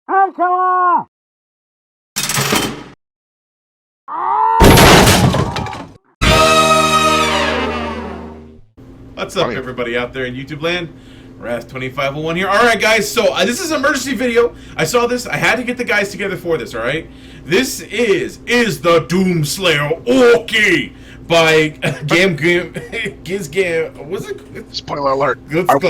What's up, everybody out there in YouTube land? Wrath2501 here. Alright, guys, so this is an emergency video. I saw this. I had to get the guys together for this, alright? This is the Doomslayer ORKY by Gizgam. What's it? Spoiler alert.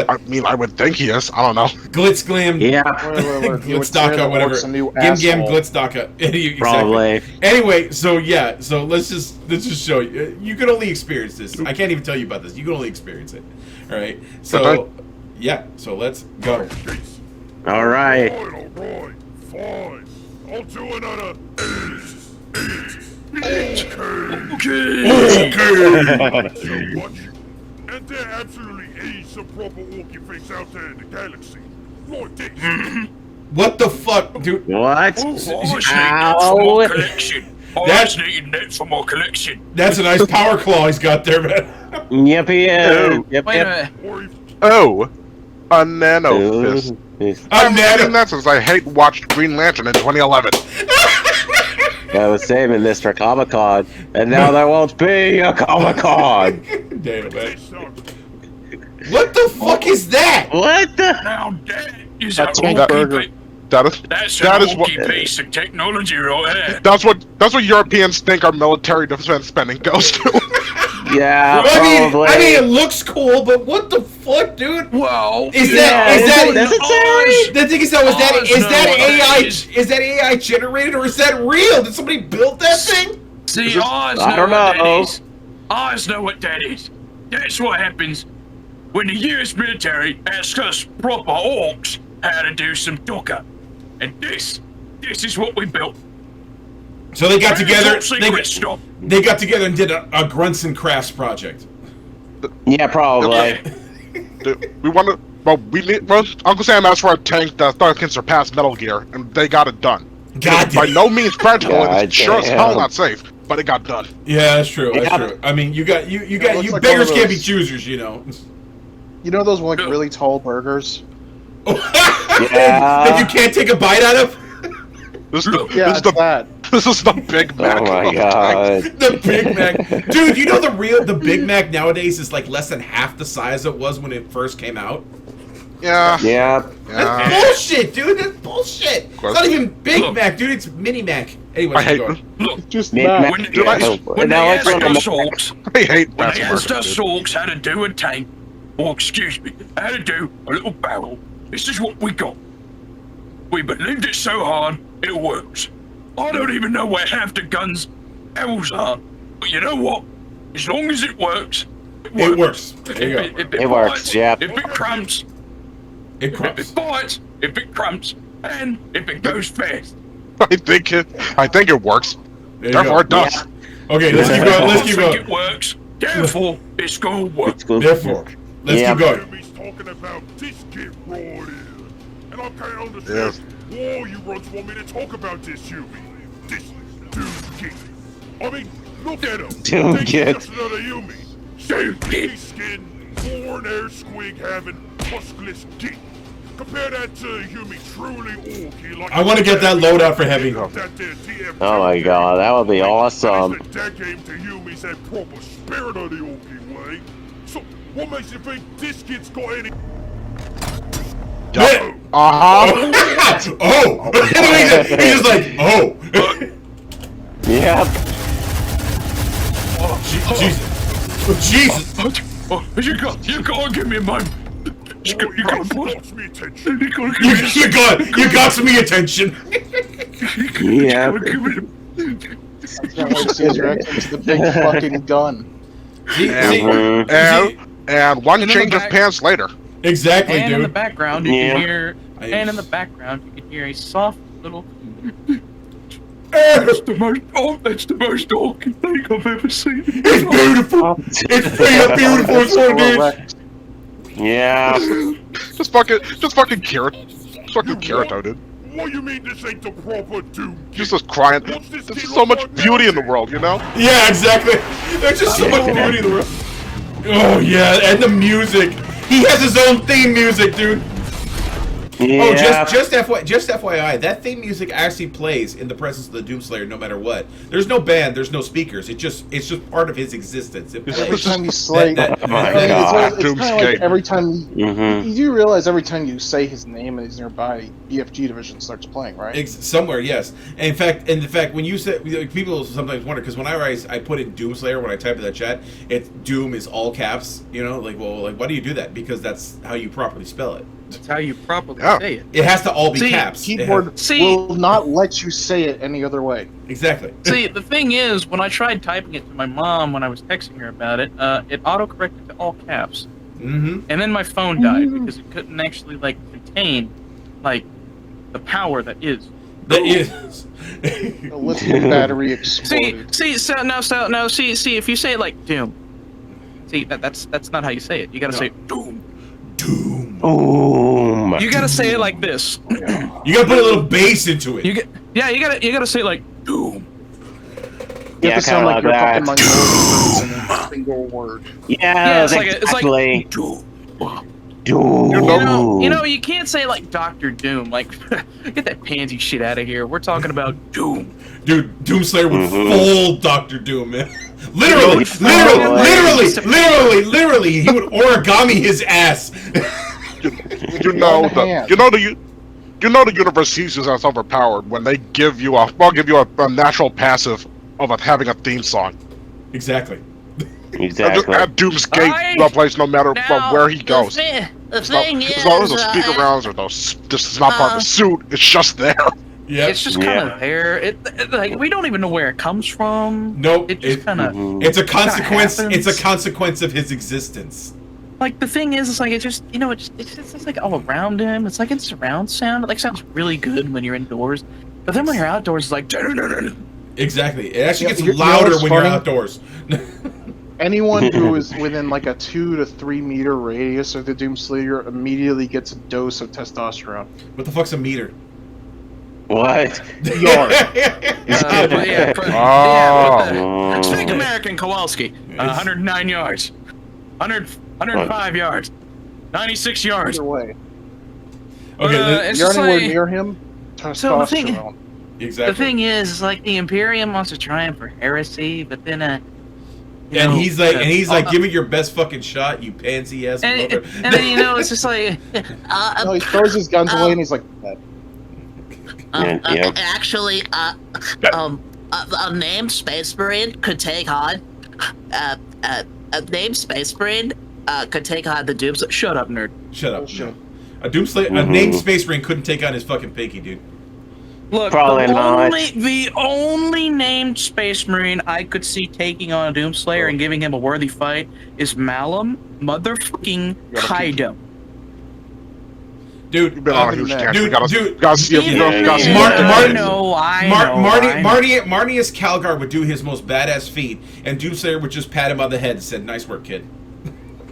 I mean, I would think he is. I don't know. Glitzglam. Yeah. Glitzdaka, whatever. Gimgam Glitzdaka. Exactly. Probably. Anyway, so yeah, so let's just show you. You can only experience this. I can't even tell you about this. You can only experience it. All right. So yeah. So let's go. All right. All right. Fine. I'll do another. Okay. So much. And there absolutely is some proper ORKY things out there in the galaxy. Like this. What the fuck, dude? What? Ow. Collection. That's needing that for my collection. That's a nice power claw he's got there, man. Yep, yeah. Yep, yep. Oh, a nano fist. I'm adding that since I watched Green Lantern in 2011. I was saving this for Comic-Con, and now there won't be a Comic-Con. Damn, man. What the fuck is that? What the? Now that is That's a ORKY. That's an ORKY piece of technology right there. That's what Europeans think our military defense spending goes to. Yeah, I mean, it looks cool, but what the fuck, dude? Well, is that the thing is though, is that AI generated or is that real? Did somebody build that thing? See, I don't know. I know what that is. That's what happens when the US military asks us proper orcs how to do some docker. And this is what we built. So they got together. They got together and did a Grunts and Crafts project. Yeah, probably. We want to. Well, we need. Well, Uncle Sam asked for a tank that can surpass Metal Gear, and they got it done. By no means practical, and it's sure as hell not safe, but it got done. Yeah, that's true. That's true. I mean, you beggars can't be choosers, you know. You know those like really tall burgers? That you can't take a bite out of? This is the Big Mac. Oh my god. The Big Mac. Dude, you know the Big Mac nowadays is like less than half the size it was when it first came out? Yeah. Yeah. That's bullshit, dude. That's bullshit. It's not even Big Mac, dude. It's Mini Mac. Anyway, I hate just when they asked us orcs how to do a tank, or excuse me, how to do a little barrel, this is what we got. We believed it so hard, it works. I don't even know where half the guns' barrels are, but you know what? As long as it works, it works. There you go. It works, yeah. If it crumbs, it crumbs. If it bites, if it crumbs, and if it goes fast. I think it works. Therefore, it does. Yeah. Okay, let's keep going. Let's keep going. It works. Therefore, it's gonna work. Therefore, let's keep going. He's talking about this kid right here, and I can't understand why you runs want me to talk about this, Yumi. This Doom Kid. I mean, look at him. Doom Kid. Just another Yumi. Doom Kid. Skin, born air squig having huskless geek. Compare that to Yumi truly ORKY. Like I want to get that loadout for heavy. Oh my god, that would be awesome. That game to Yumi's that proper spirit of the ORKY way. So, what makes you think this kid's got any? Oh! He's just like, oh! Yeah. Oh, Jesus! Oh, you gotta give me a moment. You got me attention. You got some attention. Yeah. The big fucking gun. And one change of pants later. Exactly, and dude. In the background, you can hear. And in the background, you can hear a soft little. That's the most ORKY thing I've ever seen. It's beautiful. It's beautiful. It's so good. Yeah. Just fucking carrot. Just fucking carrot out, dude. What do you mean this ain't the proper Doom? Just crying. There's so much beauty in the world, you know? Yeah, exactly. There's just so much beauty in the world. Oh yeah, and the music. He has his own theme music, dude. Yeah. just FYI, that theme music actually plays in the presence of the Doomslayer, no matter what. There's no band, there's no speakers. It's just part of his existence. It plays. Every time you slay, Oh my I mean, God. it's kind of like every time you do realize every time you say his name and he's nearby, BFG division starts playing, right? Somewhere, yes. And in fact, when you say, people sometimes wonder, because when I put in Doomslayer when I type in that chat, Doom is all caps. You know, like, well, like, why do you do that? Because that's how you properly spell it. That's how you properly say it. It has to all be caps. Keyboard will not let you say it any other way. Exactly. See, the thing is, when I tried typing it to my mom when I was texting her about it, it auto-corrected to all caps. Mm-hmm. And then my phone died because it couldn't actually, like, contain, like, the power that is. That is. The lithium battery exploded. See, if you say it like Doom, see, that's not how you say it. You gotta say Doom. Doom. Boom. You gotta say it like this. You gotta put a little bass into it. You gotta say it like Doom. You have to sound like you're that. fucking Mongolian in a single word. Yeah, it's exactly. like Doom. Doom. You know, you can't say like Dr. Doom. Like, get that pansy shit out of here. We're talking about Doom. Dude, Doomslayer would fold Dr. Doom, man. Literally, he would origami his ass. You know the universe sees you as overpowered when they give you a natural passive of having a theme song. Exactly. Exactly. At Doom's gate, the place, no matter from where he goes. The thing is, as long as the speaker rounds or this is not part of the suit, it's just there. Yeah, it's just kind of there. It like we don't even know where it comes from. Nope. It just kind of. It's a consequence. It's a consequence of his existence. Like the thing is, it's like it just it's like all around him. It's like in surround sound. It like sounds really good when you're indoors, but then when you're outdoors, it's like. Exactly. It actually gets you know louder what's when funny? you're outdoors. Anyone who is within like a 2 to 3 meter radius of the Doomslayer immediately gets a dose of testosterone. What the fuck's a meter? What? Yard. Speak American Kowalski. 109 yards. 105 yards. 96 yards. Either way, Okay. It's you're just anywhere like, near him, So the thing- testosterone. Exactly. the thing is, like the Imperium wants to triumph for heresy, but then And he's like, give it your best fucking shot, you pansy ass. and then you know it's just like No, he throws his guns away and he's like, actually, a named Space Marine could take on, a named Space Marine could take on the Dooms. shut up, nerd. Shut up. oh shit. A Doomslayer, a named Space Marine couldn't take on his fucking pinky, dude. Look, Probably not. the only named Space Marine I could see taking on a Doomslayer and giving him a worthy fight is Malum motherfucking Kaido. Dude, You've been on a huge tangent. dude, Gotta see if you gotta see I know. Marnius Calgar would do his most badass feat, and Doomslayer would just pat him on the head and said, "Nice work, kid."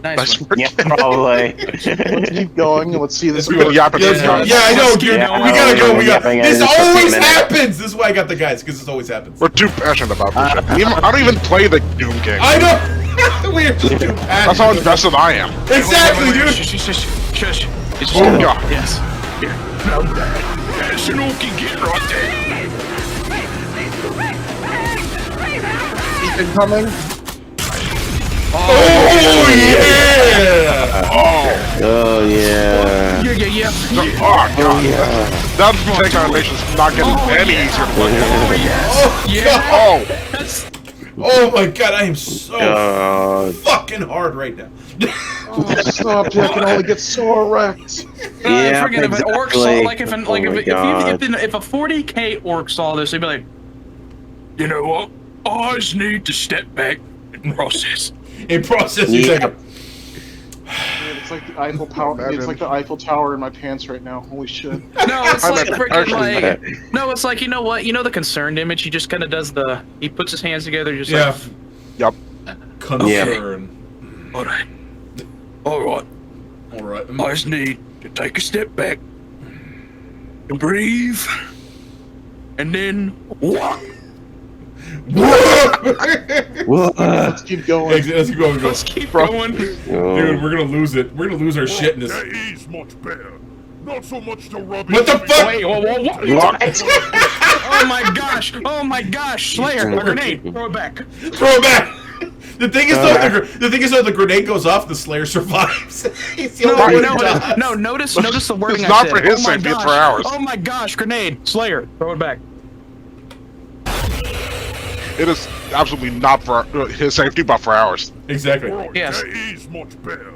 Nice one. Yeah, probably. Let's keep going and let's see this. Let's go. Yeah, I know, dude. Yeah, we gotta go. This just always a minute. happens. This is why I got the guys, because this always happens. We're too passionate about this shit. I don't even play the Doom game. I know. We're just too That's how invested I am. Exactly, dude. Shush. It's Oh god. Yes. Now that's an ORKY get right there. Incoming. Oh yeah. Oh yeah. Yeah. Oh god. That take animation's not getting any easier to play. Oh. Oh my god, I am so God. fucking hard right now. Oh, stop! I can only get so erect. Yeah, Forget if an orc saw, exactly. like if a 40k orc saw this, they'd be like, You know what? I just need to step back and process. In process, Yeah. second. Dude, it's like the Eiffel Tower. It's like the Eiffel Tower in my pants right now. Holy shit! no, it's like freaking actually- like, no, it's like, you know what? You know the concerned image? He just kind of does he puts his hands together, just Yeah. like, Yep. Concern. Alright. All I right. just need to take a step back and breathe. And then walk. Let's keep going. Let's keep going. let's keep going. Dude, we're gonna lose it. We're gonna lose our shit in this. That is much better. Not so much the rubbish. What the fuck? Wait, what? Oh my gosh, Slayer, a grenade. Throw it back. Throw it back. The thing is, though, the grenade goes off, the Slayer survives. He's the only one who dies. No, notice the wording It's I not said. for his safety, it's for ours. Oh my gosh, grenade, Slayer, throw it back. It is absolutely not for his safety, but for ours. Exactly. Right, Yes. that is much better.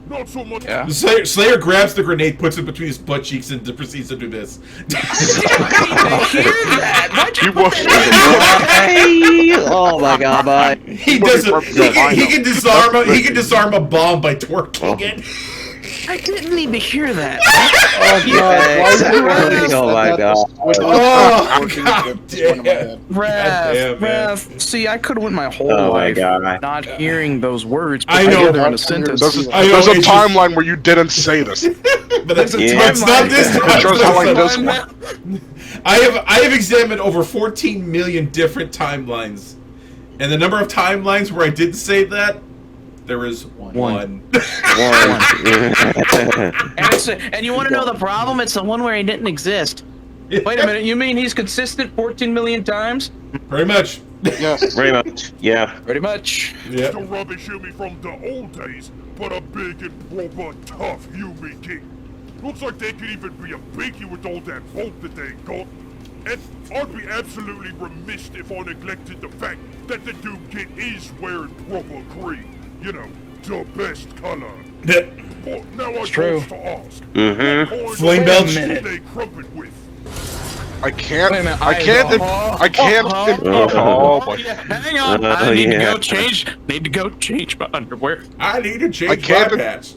Not so much. Yeah. The Slayer grabs the grenade, puts it between his butt cheeks, and proceeds to do this. I hear that. Why'd you He put was. that Oh my god, bye. He does. He can disarm. He can disarm a bomb by twerking it. I didn't need to hear that. Oh my god. Oh god damn. Rev. See, I could have went my whole Oh my life god. not hearing those words put I know. together in a sentence. There's I know, a it's just- timeline where you didn't say this. But that's Yeah. it's not this It time. shows how like this one. I have examined over 14 million different timelines, and the number of timelines where I didn't say that, there is one. And you want to know the problem? It's the one where he didn't exist. Wait a minute, you mean he's consistent 14 million times? Very much. Yes. Very much. Yeah. Pretty much. Yeah. The rubbish you me from the old days, but a big and proper tough human king. Looks like they could even be a biggie with all that bulk that they got. And I'd be absolutely remiss if I neglected the fact that the Doom Kit is wearing proper green. You know, the best color. But now I true. goes to ask. Mm-hmm. Flame What belch. do they crumpet with? I can't. Wait a minute, I can't. Oh boy. Hang on, I need to go change. Need to go change my underwear. I need to change I can't- my pants.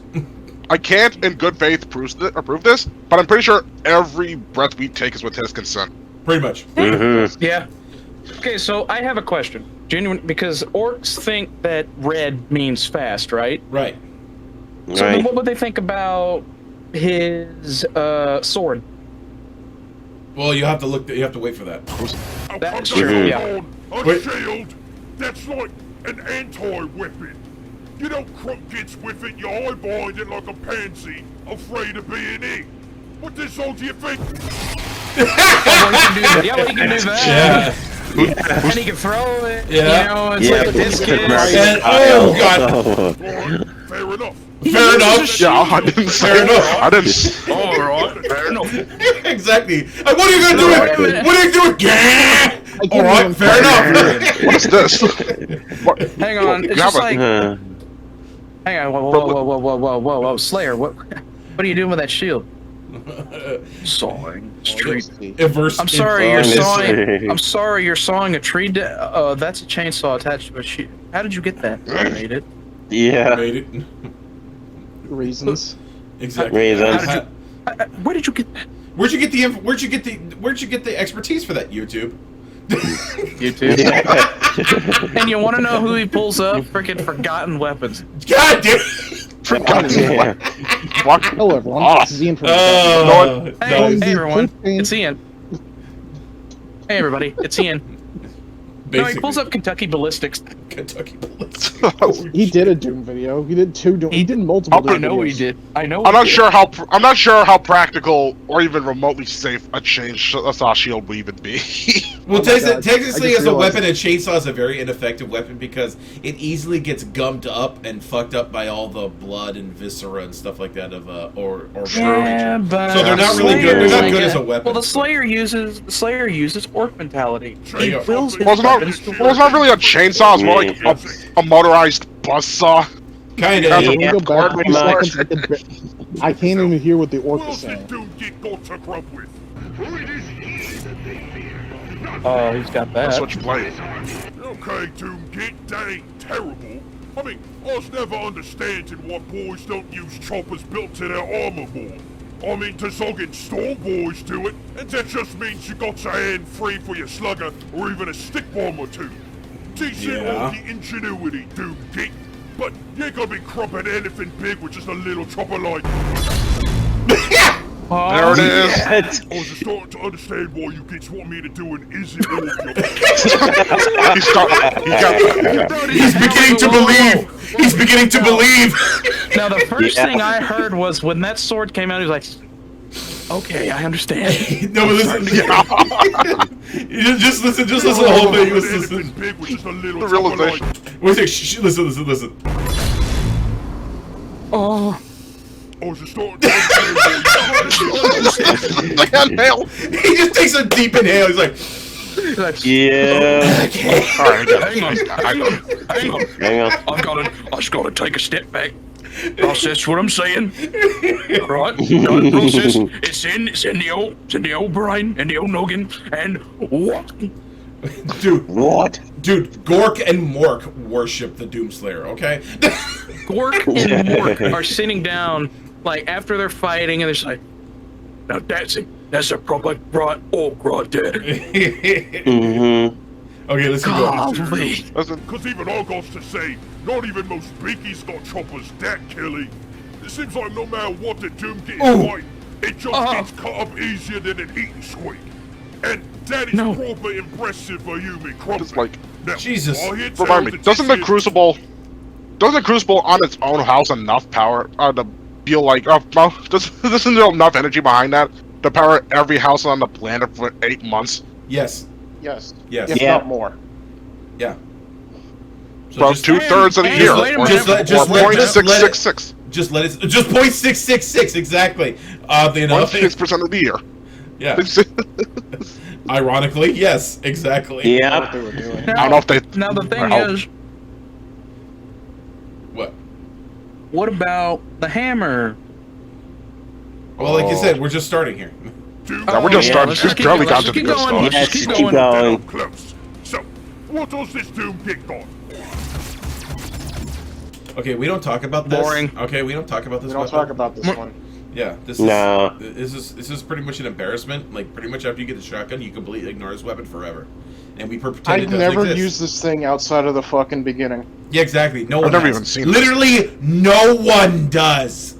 I can't, in good faith, approve this, but I'm pretty sure every breath we take is with his consent. Pretty much. Mm-hmm. Yeah. Okay, so I have a question. Genuine, because orcs think that red means fast, right? Right. So then Right. what would they think about his sword? Well, you have to look. You have to wait for that. That's Come true, on, yeah. A Wait. shield? That's like an anti-weapon. You don't crump gets with it, you highbind it like a pansy, afraid of being it. What the hell do you think? Yeah, he can do that. Yeah. And he can throw it. Yeah. You know, it's Yeah. like a discus. And, oh god. Alright, fair enough. Fair enough. Yeah, I didn't say. Fair enough. I didn't. Alright, fair enough. Exactly. What are you gonna do with it? What are you doing? Yeah. All right. Fair enough. What's this? What? Hang on, it's You have just a- like, Uh, hang on, whoa, Slayer, what are you doing with that shield? Sawing tree. Inverse. I'm sorry, you're Honestly. sawing. I'm sorry, you're sawing a tree. That's a chainsaw attached to a shield. How did you get that? I made it. yeah. Made it. Reasons. Exactly. Reasons. Where did you get that? Where'd you get the expertise for that? YouTube. YouTube. And you want to know who he pulls up? Freaking forgotten weapons. God damn. Yeah. What? Hello, everyone. Oh. This is Ian from Oh, Hey, nice. hey everyone, it's Ian. Hey everybody, it's Ian. No, he pulls up Kentucky Ballistics. Kentucky Bullets. He did a Doom video. He did two Doom. He did multiple Doom I know videos. he did. I know. I'm he not did. sure how. I'm not sure how practical or even remotely safe a chainsaw shield would even be. Well, Oh my God. technically, I just as a realized- weapon, a chainsaw is a very ineffective weapon because it easily gets gummed up and fucked up by all the blood and viscera and stuff like that of or Yeah, burn. but So they're not really good. They're not good as a weapon. Well, the Slayer uses orc mentality. He Yeah. fills his Well, it's not. weapons to Well, it's not really a chainsaw. It's more like a motorized buzzsaw. Kind Yeah. of. Can we go back Pretty 2 much. seconds? I can't even hear what the orc What is else saying. did Doom get got to crump with? Oh, he's got that. Switchblade. Okay, Doom Git, that ain't terrible. I mean, I was never understanding why boys don't use choppers built to their armor more. I mean, to zogging storm boys do it, and that just means you got your hand free for your slugger or even a stick bomb or two. Decent Yeah. all the ingenuity, Doom Git, but you ain't gonna be crumping anything big with just a little chopper like. There it is. I was just starting to understand why you kids want me to do an isn't all He's beginning to believe. He's beginning to believe. Now, the first Yeah. thing I heard was when that sword came out, he was like, Okay, I understand. No, but listen. just listen to the whole thing. Listen. Big with just a little The realization. Wait a sec. Listen. Oh, Oh, it's a start. Like inhale. He just takes a deep inhale. He's like, Yeah. Alright, Hang on. Hang on. I just gotta take a step back. Process what I'm saying. Right? Gotta process. It's in the old brain, in the old noggin, and what? dude, What? dude, Gork and Mork worship the Doomslayer. Okay. Gork and Mork are sitting down, like after they're fighting, and they're just like, Now that's it. That's a proper right orc right there. Mm-hmm. Okay, let's keep going. golly. Listen, Because even I got to say, not even most biggies got choppers that killy. It seems like no matter what the Doom gets right, it just gets cut up easier than an eating squeak. And that is proper impressive for human crumbling. it's like, Now, Jesus. I hear remind tales me, that doesn't this the is- Crucible on its own house enough power to feel like, doesn't there enough energy behind that to power every house on the planet for 8 months? Yes. Yes. Yes. If Yeah. not more. Yeah. So From just, 2/3 of the and year, wait a or minute. Just let- 0.666. just let it. Just 0.666 exactly. Oddly enough. 0.6% of the year. Yeah. Ironically, yes, exactly. What Yeah. they were doing. I don't know if they. Now the thing Oh. is, What? what about the hammer? Well, like you said, we're just starting here. Doom Yeah, we're just yeah, starting. let's Just keep barely going, got let's to keep the going. start. Let's Yes, keep keep going. going. up close. So, what does this Doom get got? Okay, we don't talk about this. Boring. Okay, we don't talk about this. We don't weapon. talk about this one. Yeah, this No. is pretty much an embarrassment. Like pretty much after you get the shotgun, you completely ignore this weapon forever, and we pretend it I've doesn't never exist. used this thing outside of the fucking beginning. Yeah, exactly. No one. I've never has. even seen this. Literally, no one does.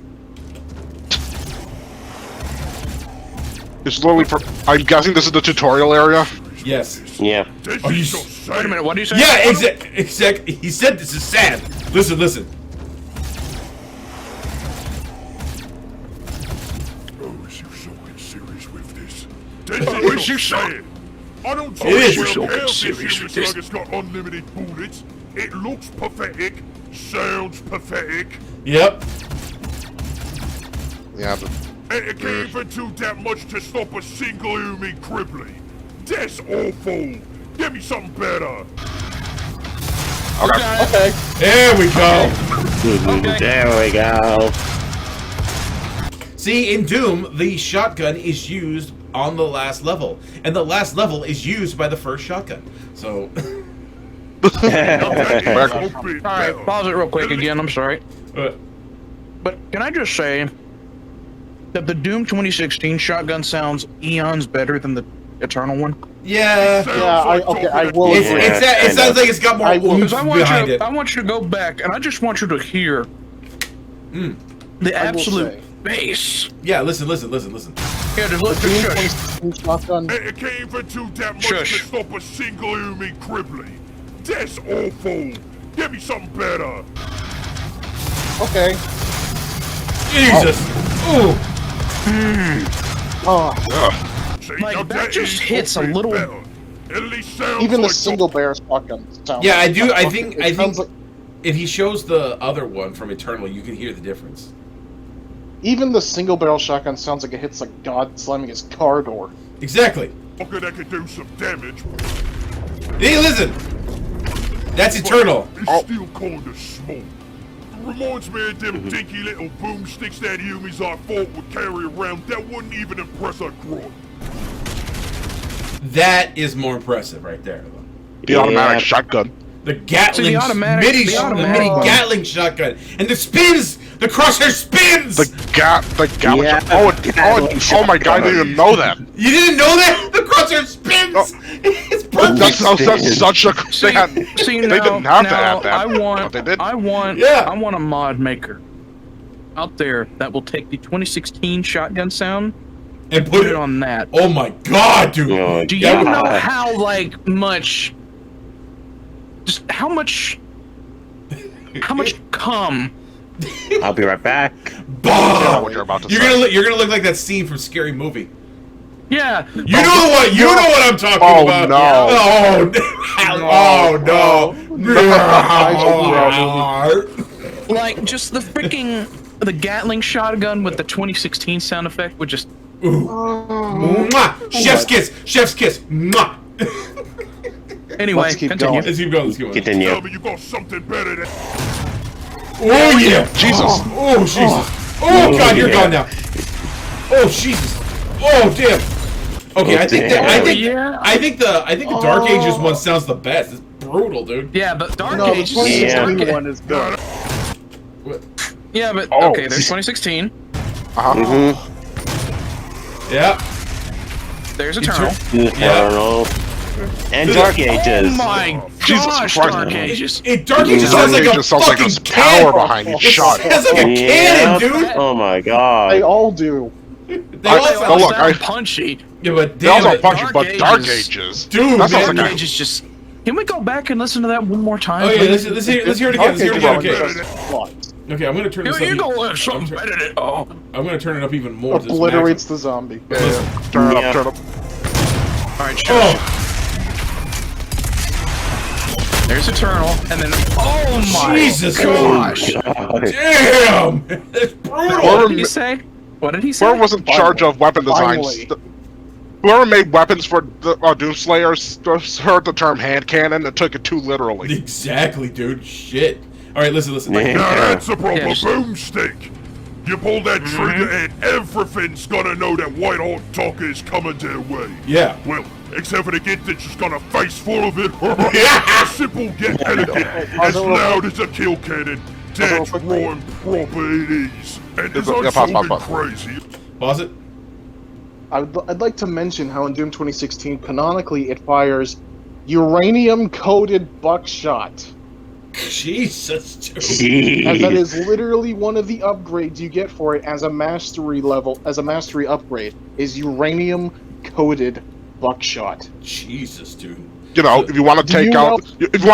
It's literally for. I'm guessing this is the tutorial area. Yes. Yeah. This Are you is s- just Wait a minute, what do you say? Yeah, exactly. He said this is sad. Listen. Oh, is you so serious with this? This is you saying. I don't It is. well So care if this serious human with this. slug has got unlimited bullets. It looks pathetic. Sounds pathetic. Yep. Yeah. But And it can't even do that much to stop a single human crippling. That's awful. Give me something better. Okay. There we go. There we go. See, in Doom, the shotgun is used on the last level, and the last level is used by the first shotgun. So, That is a bit All right, better. pause it real quick again. I'm sorry, uh, but can I just say that the Doom 2016 shotgun sounds eons better than the Eternal one? yeah, Sounds Yeah, like okay, talking I at- will it agree. sounds like it's got more I will- oomph Because I want behind you, it. I want you to go back, and I just want you to hear the I will absolute say, bass. Yeah, listen. Yeah, just look. Doom Shush. 2016 shotgun. And it can't even do that much Shush. to stop a single human crippling. That's awful. Give me something better. Okay. Jesus. Ooh. Oh, See, Like, now that just is hits a bit little- better. At least sounds even the like single barrel shotgun sounds. Yeah, I do. I it think sounds like- if he shows the other one from Eternal, you can hear the difference. even the single barrel shotgun sounds like it hits like God slamming his car door. Exactly. Okay, that could do some damage. Hey, listen. That's Eternal. It's still kinda small. Reminds me of them dinky little boomsticks that humans I fought would carry around that wouldn't even impress a grunt. That is more impressive right there. the automatic shotgun. The Gatling, See, the automatic- mini, the the automatic mini one. Gatling shotgun, and the spins. The crosshair spins. The Gatling. Yeah, Oh my god! I didn't even know that. You didn't know that? The crosshair spins. Oh. It's perfect. That's such a. They had. See, They now, didn't have to now add that. I want, but they did. I want a mod maker out there that will take the 2016 shotgun sound and put it on that. Oh my god, dude. Oh, Do you Yeah, know God. how how much cum I'll be right back. Bah! what you're about to You're say. gonna look like that scene from Scary Movie. Yeah. You know what I'm talking Oh, about. no. No. Like, just the Gatling shotgun with the 2016 sound effect would just... Mwah. Chef's kiss. Chef's kiss. Mwah. Anyway, Let's keep continue. going. Let's keep going. Let's keep going. Continue. Tell me you got something better than. Oh yeah. Jesus. Oh Jesus. Oh God, you're gone now. Oh Jesus. Oh damn. Okay, I think the Dark Ages one sounds the best. It's brutal, dude. Yeah, but Dark No, the Ages... 2016 one is good. Yeah, but... Oh. Okay, there's 2016. Yeah. There's Eternal. Eternal. And Dark Ages. Oh my Jesus gosh, Christ. Dark Ages. Dark Ages Dark sounds like a Ages sounds like fucking there's power cannon. behind each shot. It sounds like a cannon, dude. Oh my They god. all do. They They all all sound look, sound I- punchy. yeah, but They also damn it. punch you, Dark but Dark Ages. Ages. Dude, That sounds man. like Dark Ages just... Can we go back and listen to that one more time? Oh yeah, please? let's hear it again. Let's hear it again. Okay. Flies. Okay, I'm gonna turn this up. You're gonna have something better than... Oh. I'm gonna turn it up even more. to this Obliterates the zombie. Turn it Yeah. up, turn it up. Alright, sure. Oh, There's Eternal, and then... Oh my Jesus. gosh! damn! That's brutal. What did he say? What did he say? Whoever was in charge of weapon design, Finally. whoever made weapons for the Doomslayers heard the term hand cannon and took it too literally. Exactly, dude. Shit. All right, listen. Yeah. Now that's a proper Yes. boomstick. You pull that trigger and everything's gonna know that white hot talk is coming their way. Yeah. Well, except for the git that's just got a face full of it. A simple yet elegant, as loud as a kill cannon. That's roaring proper it is. And as Yeah, I've pause, been pause. crazy. Pause it. I'd like to mention how in Doom 2016, canonically, it fires uranium-coated buckshot. Jesus, dude. As that is literally one of the upgrades you get for it as a mastery upgrade, is uranium-coated buckshot. Jesus, dude. You know, if you want to Do you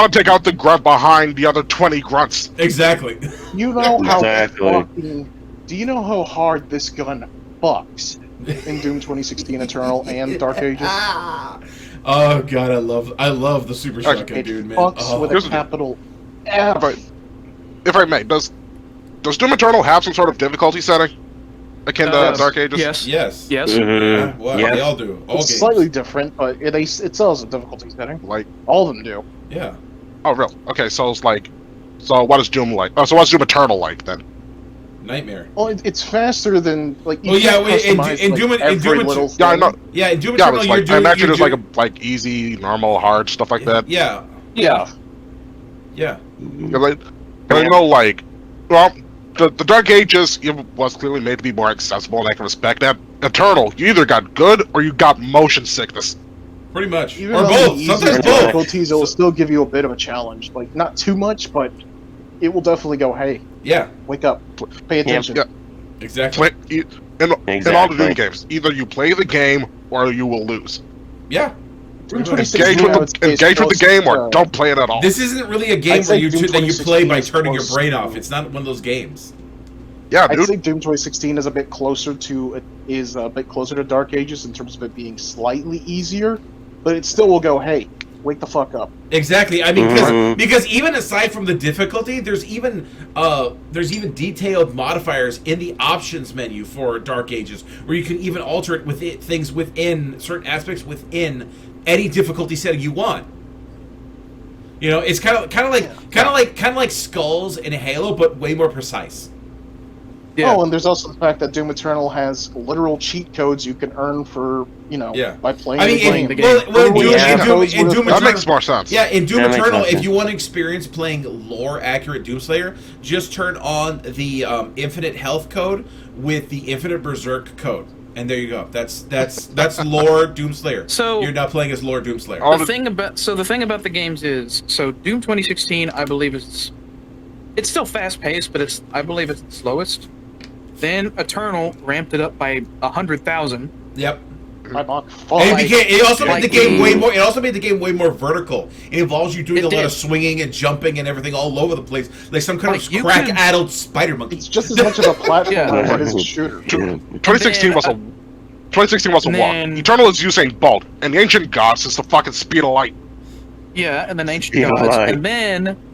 take out the grunt behind the other 20 grunts. Exactly. You know how Exactly. do you know how hard this gun bucks in Doom 2016 Eternal and Dark Ages? Oh God, I love the super shotgun, It dude, man. fucks Oh. with Here's a the- capital F. If I may, does Doom Eternal have some sort of difficulty setting akin to Yes. Dark Ages? Yes. Yes. Yes. Yeah, well, Yes. they all do. All It's games. slightly different, but it still has a difficulty setting. Like, All of them do. Yeah. oh, real? Okay, so it's like, so what is Doom like? Oh, so what's Doom Eternal like then? Nightmare. Well, it's faster than like. You Oh, yeah, can't wait, in customize, Doom- like, in every Doom- little Yeah, I thing. know. Yeah, in Doom Yeah, Eternal, it's you're like, I doing. imagine you're there's doing- like easy, normal, hard stuff like that. Yeah. Yeah. Yeah. Yeah, like, and you know, like, well, the Dark Ages it was clearly made to be more accessible, and I can respect that. Eternal, you either got good or you got motion sickness. Pretty much. Even Or on both. the Sometimes easiest both. difficulties, it will still give you a bit of a challenge. Like not too much, but it will definitely go. Hey, Yeah. wake up, pay attention. Yeah. Exactly. In all the Exactly. Doom games, either you play the game or you will lose. Yeah. Doom Pretty much. 2016, Engage I would say, is engage with the close game or to- don't play it at all. This isn't really a game I'd where say you Doom that you play 2016 by is turning your close brain to- off. It's not one of those games. Yeah, I'd dude. say Doom 2016 is a bit closer to Dark Ages in terms of it being slightly easier, but it still will go. Hey, wake the fuck up. Exactly. I mean, Mhm. because even aside from the difficulty, there's even detailed modifiers in the options menu for Dark Ages, where you can even alter it with things within certain aspects within any difficulty setting you want. You know, it's kind of like Skulls in Halo, but way more precise. Yeah. Oh, and there's also the fact that Doom Eternal has literal cheat codes you can earn for, Yeah. by playing I mean, the in, game. well, in Doom, Yeah. in Doom, in Doom That Eternal, makes more sense. yeah, in Doom That makes Eternal, more if sense. you want to experience playing lore-accurate Doomslayer, just turn on the infinite health code with the infinite berserk code, and there you go. That's lore Doomslayer. So- you're now playing as lore Doomslayer. Oh, The thing about the games is, so Doom 2016, I believe it's still fast paced, but I believe it's the slowest. Then Eternal ramped it up by 100,000, Yep. by Mach 5. And it also made like- the game way more. It also made the game way more vertical. It involves you doing It a lot did. of swinging and jumping and everything all over the place, like some kind Like, of you crack-addled spider monkey. It's just as much of a platform Yeah. as it is a shooter. 2016 was a 2016 was a walk. then- Eternal is Usain Bolt, and the Ancient Gods is the fucking speed of light. Yeah, and then Ancient Yeah, Gods, right. and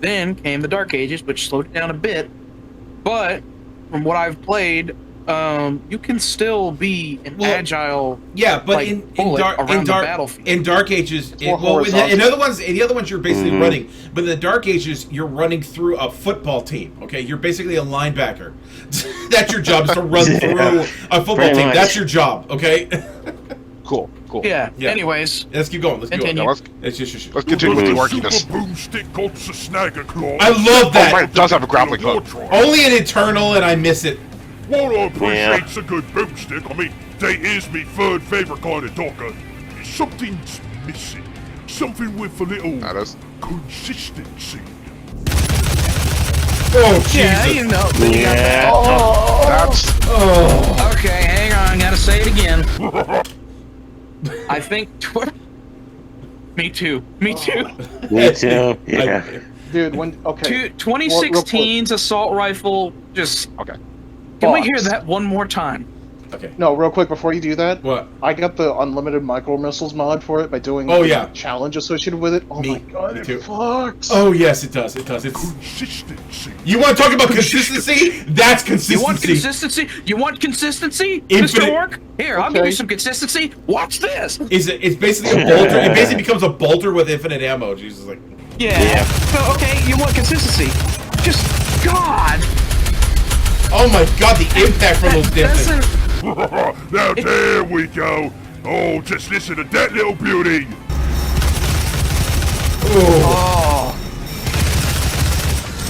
then came the Dark Ages, which slowed it down a bit. But from what I've played, you can still be an agile. Yeah, but like, in bullet around the dark battlefield. in Dark Ages, more well, in horizontal. the other ones you're basically running, but in the Dark Ages you're running through a football team. Okay, you're basically a linebacker. That's your job, is to run through a football Pretty team. much. That's your job. Okay. Cool. Yeah. Yeah. Anyways, Let's keep going. Let's keep Continue. going. Let's Let's continue with the Super orkiness. boomstick got the snagger claw. I love that. Oh, right, it does have a grappling hook. Only in Eternal, and I miss it. While I appreciate Yeah. a good boomstick, I mean, they is me third favourite kind of docker. Something's missing. Something with a little That is. consistency. Oh Jesus! yeah, you know. Then you got Yeah. That's Oh. Okay, hang on. Gotta say it again. I think. Me too. Me too. Me too. Yeah. Dude, when okay. 2016's assault rifle. Just okay. can we hear Fox. that one more time? Okay. No, real quick before you do that, What? I got the unlimited micro missiles mod for it by doing Oh, the yeah. challenge associated with it. Oh Me- my god, me it too. fucks. Oh yes, it does. It does. It's. Consistency. You want to talk about consistency? That's consistency. You want consistency? You want consistency, Infinite- Mr. Orc? Here, I'll give Okay. you some consistency. Watch this. It's basically a bolter. It basically becomes a bolter with infinite ammo. Jesus, like. Yeah. So okay, you want consistency? Just God. Oh my God, the impact from those damn things. Doesn't. Now there we go. Oh, just listen to that little beauty. Oh.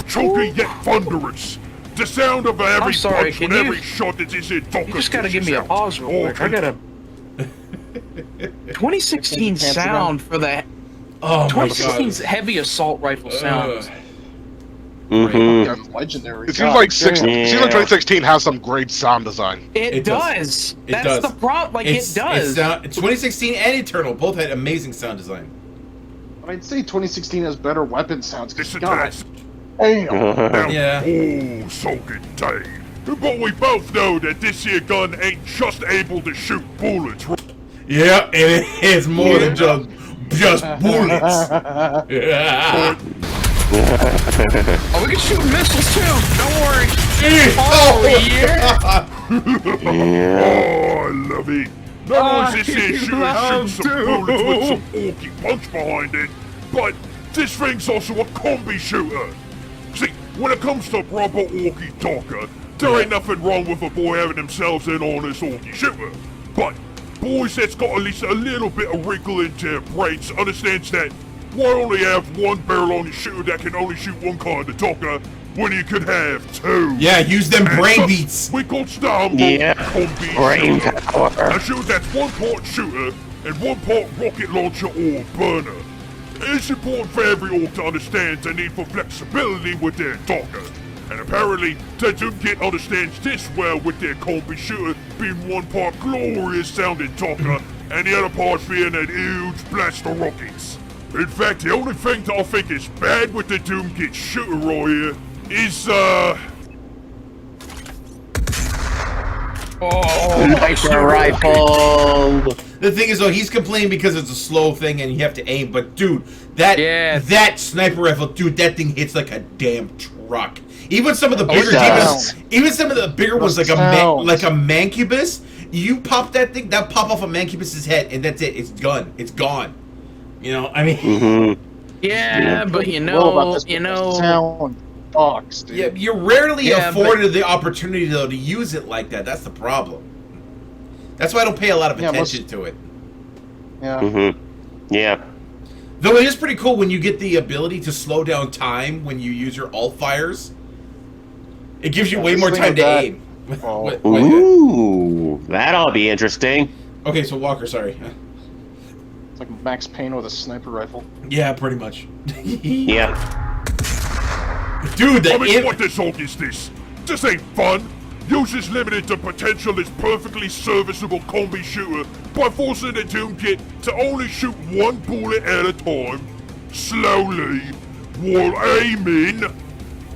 Chunky yet thunderous. The sound of every I'm sorry, punch can with you- every shot that is in You just gotta give me a pause real quick. I gotta. 2016 sound for that. Oh my 2016's God. heavy assault rifle sound. Mm-hmm. That's legendary. It seems God like damn. it seems like 2016 has some great sound design. It does. does. It That's does. the problem. Like it does. 2016 and Eternal both had amazing sound design. I'd say 2016 has better weapon sounds. 'cause Listen to God that. damn. Now, Yeah. Oh, so good day. But we both know that this here gun ain't just able to shoot bullets. Yeah, and it is more than just bullets. Yeah. Oh, we can shoot missiles too. Don't worry. Oh, yeah. Oh, I love it. Not only is this here I shooting love some bullets with some orky punch behind it, but this thing's also a combi shooter. See, when it comes to proper orky docker, there ain't nothing wrong with a boy having themselves in on this orky shooter. But boys that's got at least a little bit of wrinkle into their brains understands that why only have one barrel on your shooter that can only shoot one kind of docker when you could have two. Yeah, use them And brain thus, beats. We got Stumble Yeah, combi brain shooter. power. A shooter that's one part shooter and one part rocket launcher or burner. It's important for every orc to understand the need for flexibility with their docker. And apparently, the Doomkit understands this well with their combi shooter being one part glorious sounding docker and the other part being that huge blast of rockets. In fact, the only thing that I think is bad with the Doomkit shooter right here is, Oh, Sniper rifle. The thing is, though, he's complaining because it's a slow thing and you have to aim. But dude, that sniper rifle, dude, that thing hits like a damn truck. Even some of the bigger does. demons, even some of the bigger ones, like a mancubus, you pop that thing, that pop off a mancubus's head, and that's it. It's done. It's gone. You know, I mean, Mm-hmm. yeah, but sound fucks, dude. yeah, you're rarely Yeah, afforded the opportunity though to use it like that. That's the problem. That's why I don't pay a lot of attention to it. Yeah. Mm-hmm. Yeah. Though it is pretty cool when you get the ability to slow down time when you use your alt fires. It gives you way this more thing time with to that- aim. Oh. Ooh, that'll be interesting. Okay, so Walker, sorry. It's like Max Payne with a sniper rifle. Yeah, pretty much. Yeah. Dude, I mean, what the sock is this? This ain't fun. uses limited the potential of this perfectly serviceable combi shooter by forcing the Doom Kit to only shoot one bullet at a time, slowly, while aiming.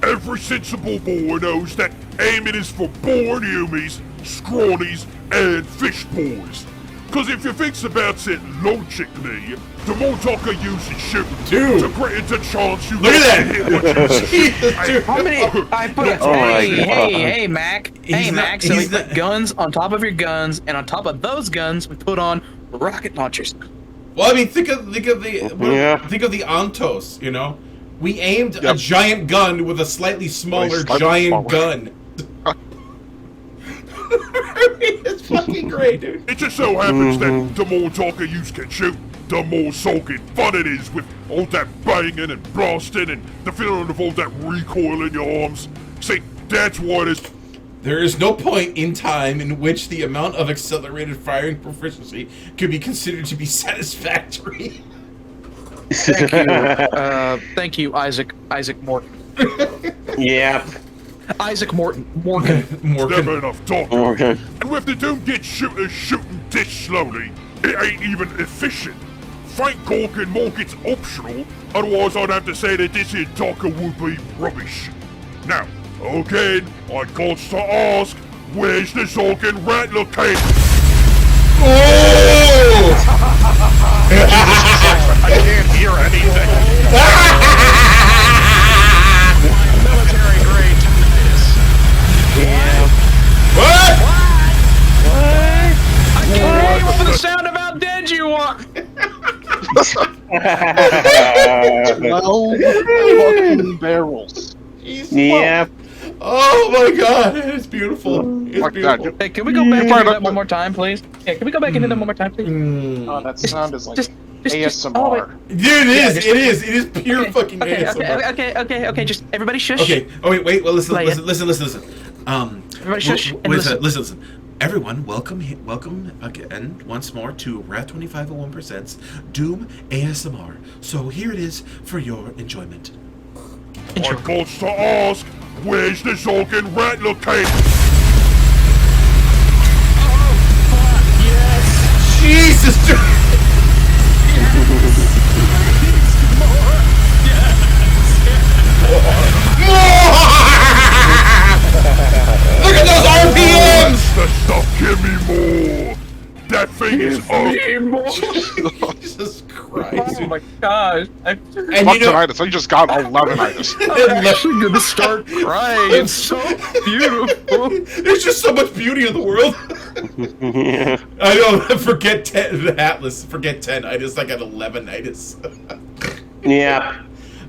Every sensible boy knows that aiming is for born humies, scrawnies, and fish boys. Cause if you think about it logically, the more Docker uses shooting, Dude. the greater the chance you Look at that. hit what you shoot. Dude. How many? I put. Oh my Hey, Mac. Hey, He's not- Mac. So we he's put not- guns on top of your guns, and on top of those guns, we put on rocket launchers. Well, I mean, think of the Yeah. think of the Antos. You know, we aimed a Yep. giant gun with a slightly smaller Slightly giant smaller. gun. I mean, it's fucking great, dude. It just so happens that the more Docker you can shoot, the more soaking fun it is with all that banging and blasting and the feeling of all that recoil in your arms. See, that's why this. There is no point in time in which the amount of accelerated firing proficiency could be considered to be satisfactory. Thank you, Isaac Morton. Yeah. Isaac Morton. Morgan. Never enough Docker. Okay. And with the Doom Kit shooters shooting this slowly, it ain't even efficient. Thank Gorkin Morgan's optional, otherwise I'd have to say that this here Docker would be rubbish. Now, again, I got to ask, where's the Zorkin Rattler case? Oh! I can't hear anything. Military grade tinnitus. What? I can't hear you over the sound of how dead you are. 12 fucking barrels. Yeah. Oh my god, it's beautiful. It's Like that. beautiful. Hey, can we go back into that one more time, please? Yeah, can we go back into that one more time, please? Oh, that sound is like just- ASMR. oh, wait. Dude, it is. It is pure fucking ASMR. Okay. Just everybody shush. Okay. Oh wait. Well, listen. Play it. Listen. Everybody shush and Listen. Everyone, welcome again once more to Wrath 2501 presents Doom ASMR. So here it is for your enjoyment. I got to ask, where's the Zorkin Rattler case? Jesus, dude. Look at those RPMs! The stuff, give me more! That thing is up! Jesus Christ. Oh my gosh. And Fuck you know, tinnitus, I just got 11itis. I'm actually gonna start crying. It's so beautiful. there's just so much beauty in the world. I know, forget 10, the Atlas, forget 10, I just like got 11itis. Yeah.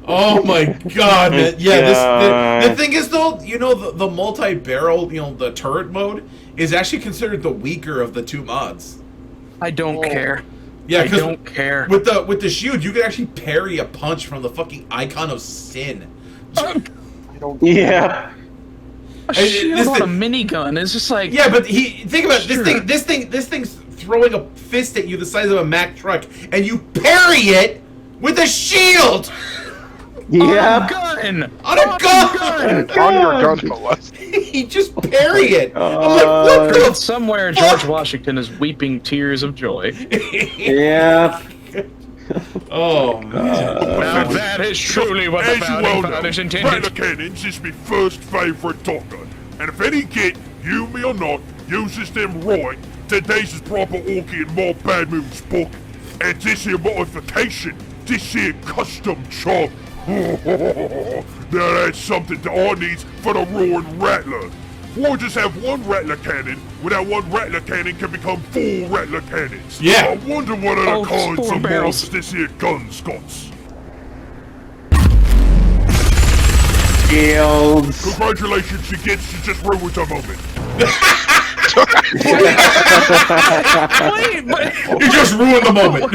Oh my god, man. Yeah, God. the thing is though, you know, the multi-barrel, you know, the turret mode is actually considered the weaker of the two mods. I don't care. Yeah, I because don't care. with the shield, you can actually parry a punch from the fucking icon of sin. Yeah. A shield this on a thing- minigun is just like Yeah, but think about it, Sure. this thing's throwing a fist at you the size of a Mack truck, and you parry it with a shield Yeah. gun. on a gun. On your gun, no less. He just parry it. I'm like, what the Somewhere George Washington is weeping tears of joy. Yeah. Oh man. Now that is truly what the As you well founding know, fathers Rattler intended. cannons is my first favorite Docker. And if any kid, you me or not, uses them right, then this is proper ORKY and more Bad Moon's book. And this here modification, this here custom chop. Now that's something that I need for the roaring Rattler. Or just have one Rattler cannon, where that one Rattler cannon can become 4 Rattler cannons. Yeah. I wonder what other Oh, kinds 4 of barrels. mods this here gun's got. Shields. Congratulations, you kids, you just ruined the moment. Wait, but You just ruined the moment.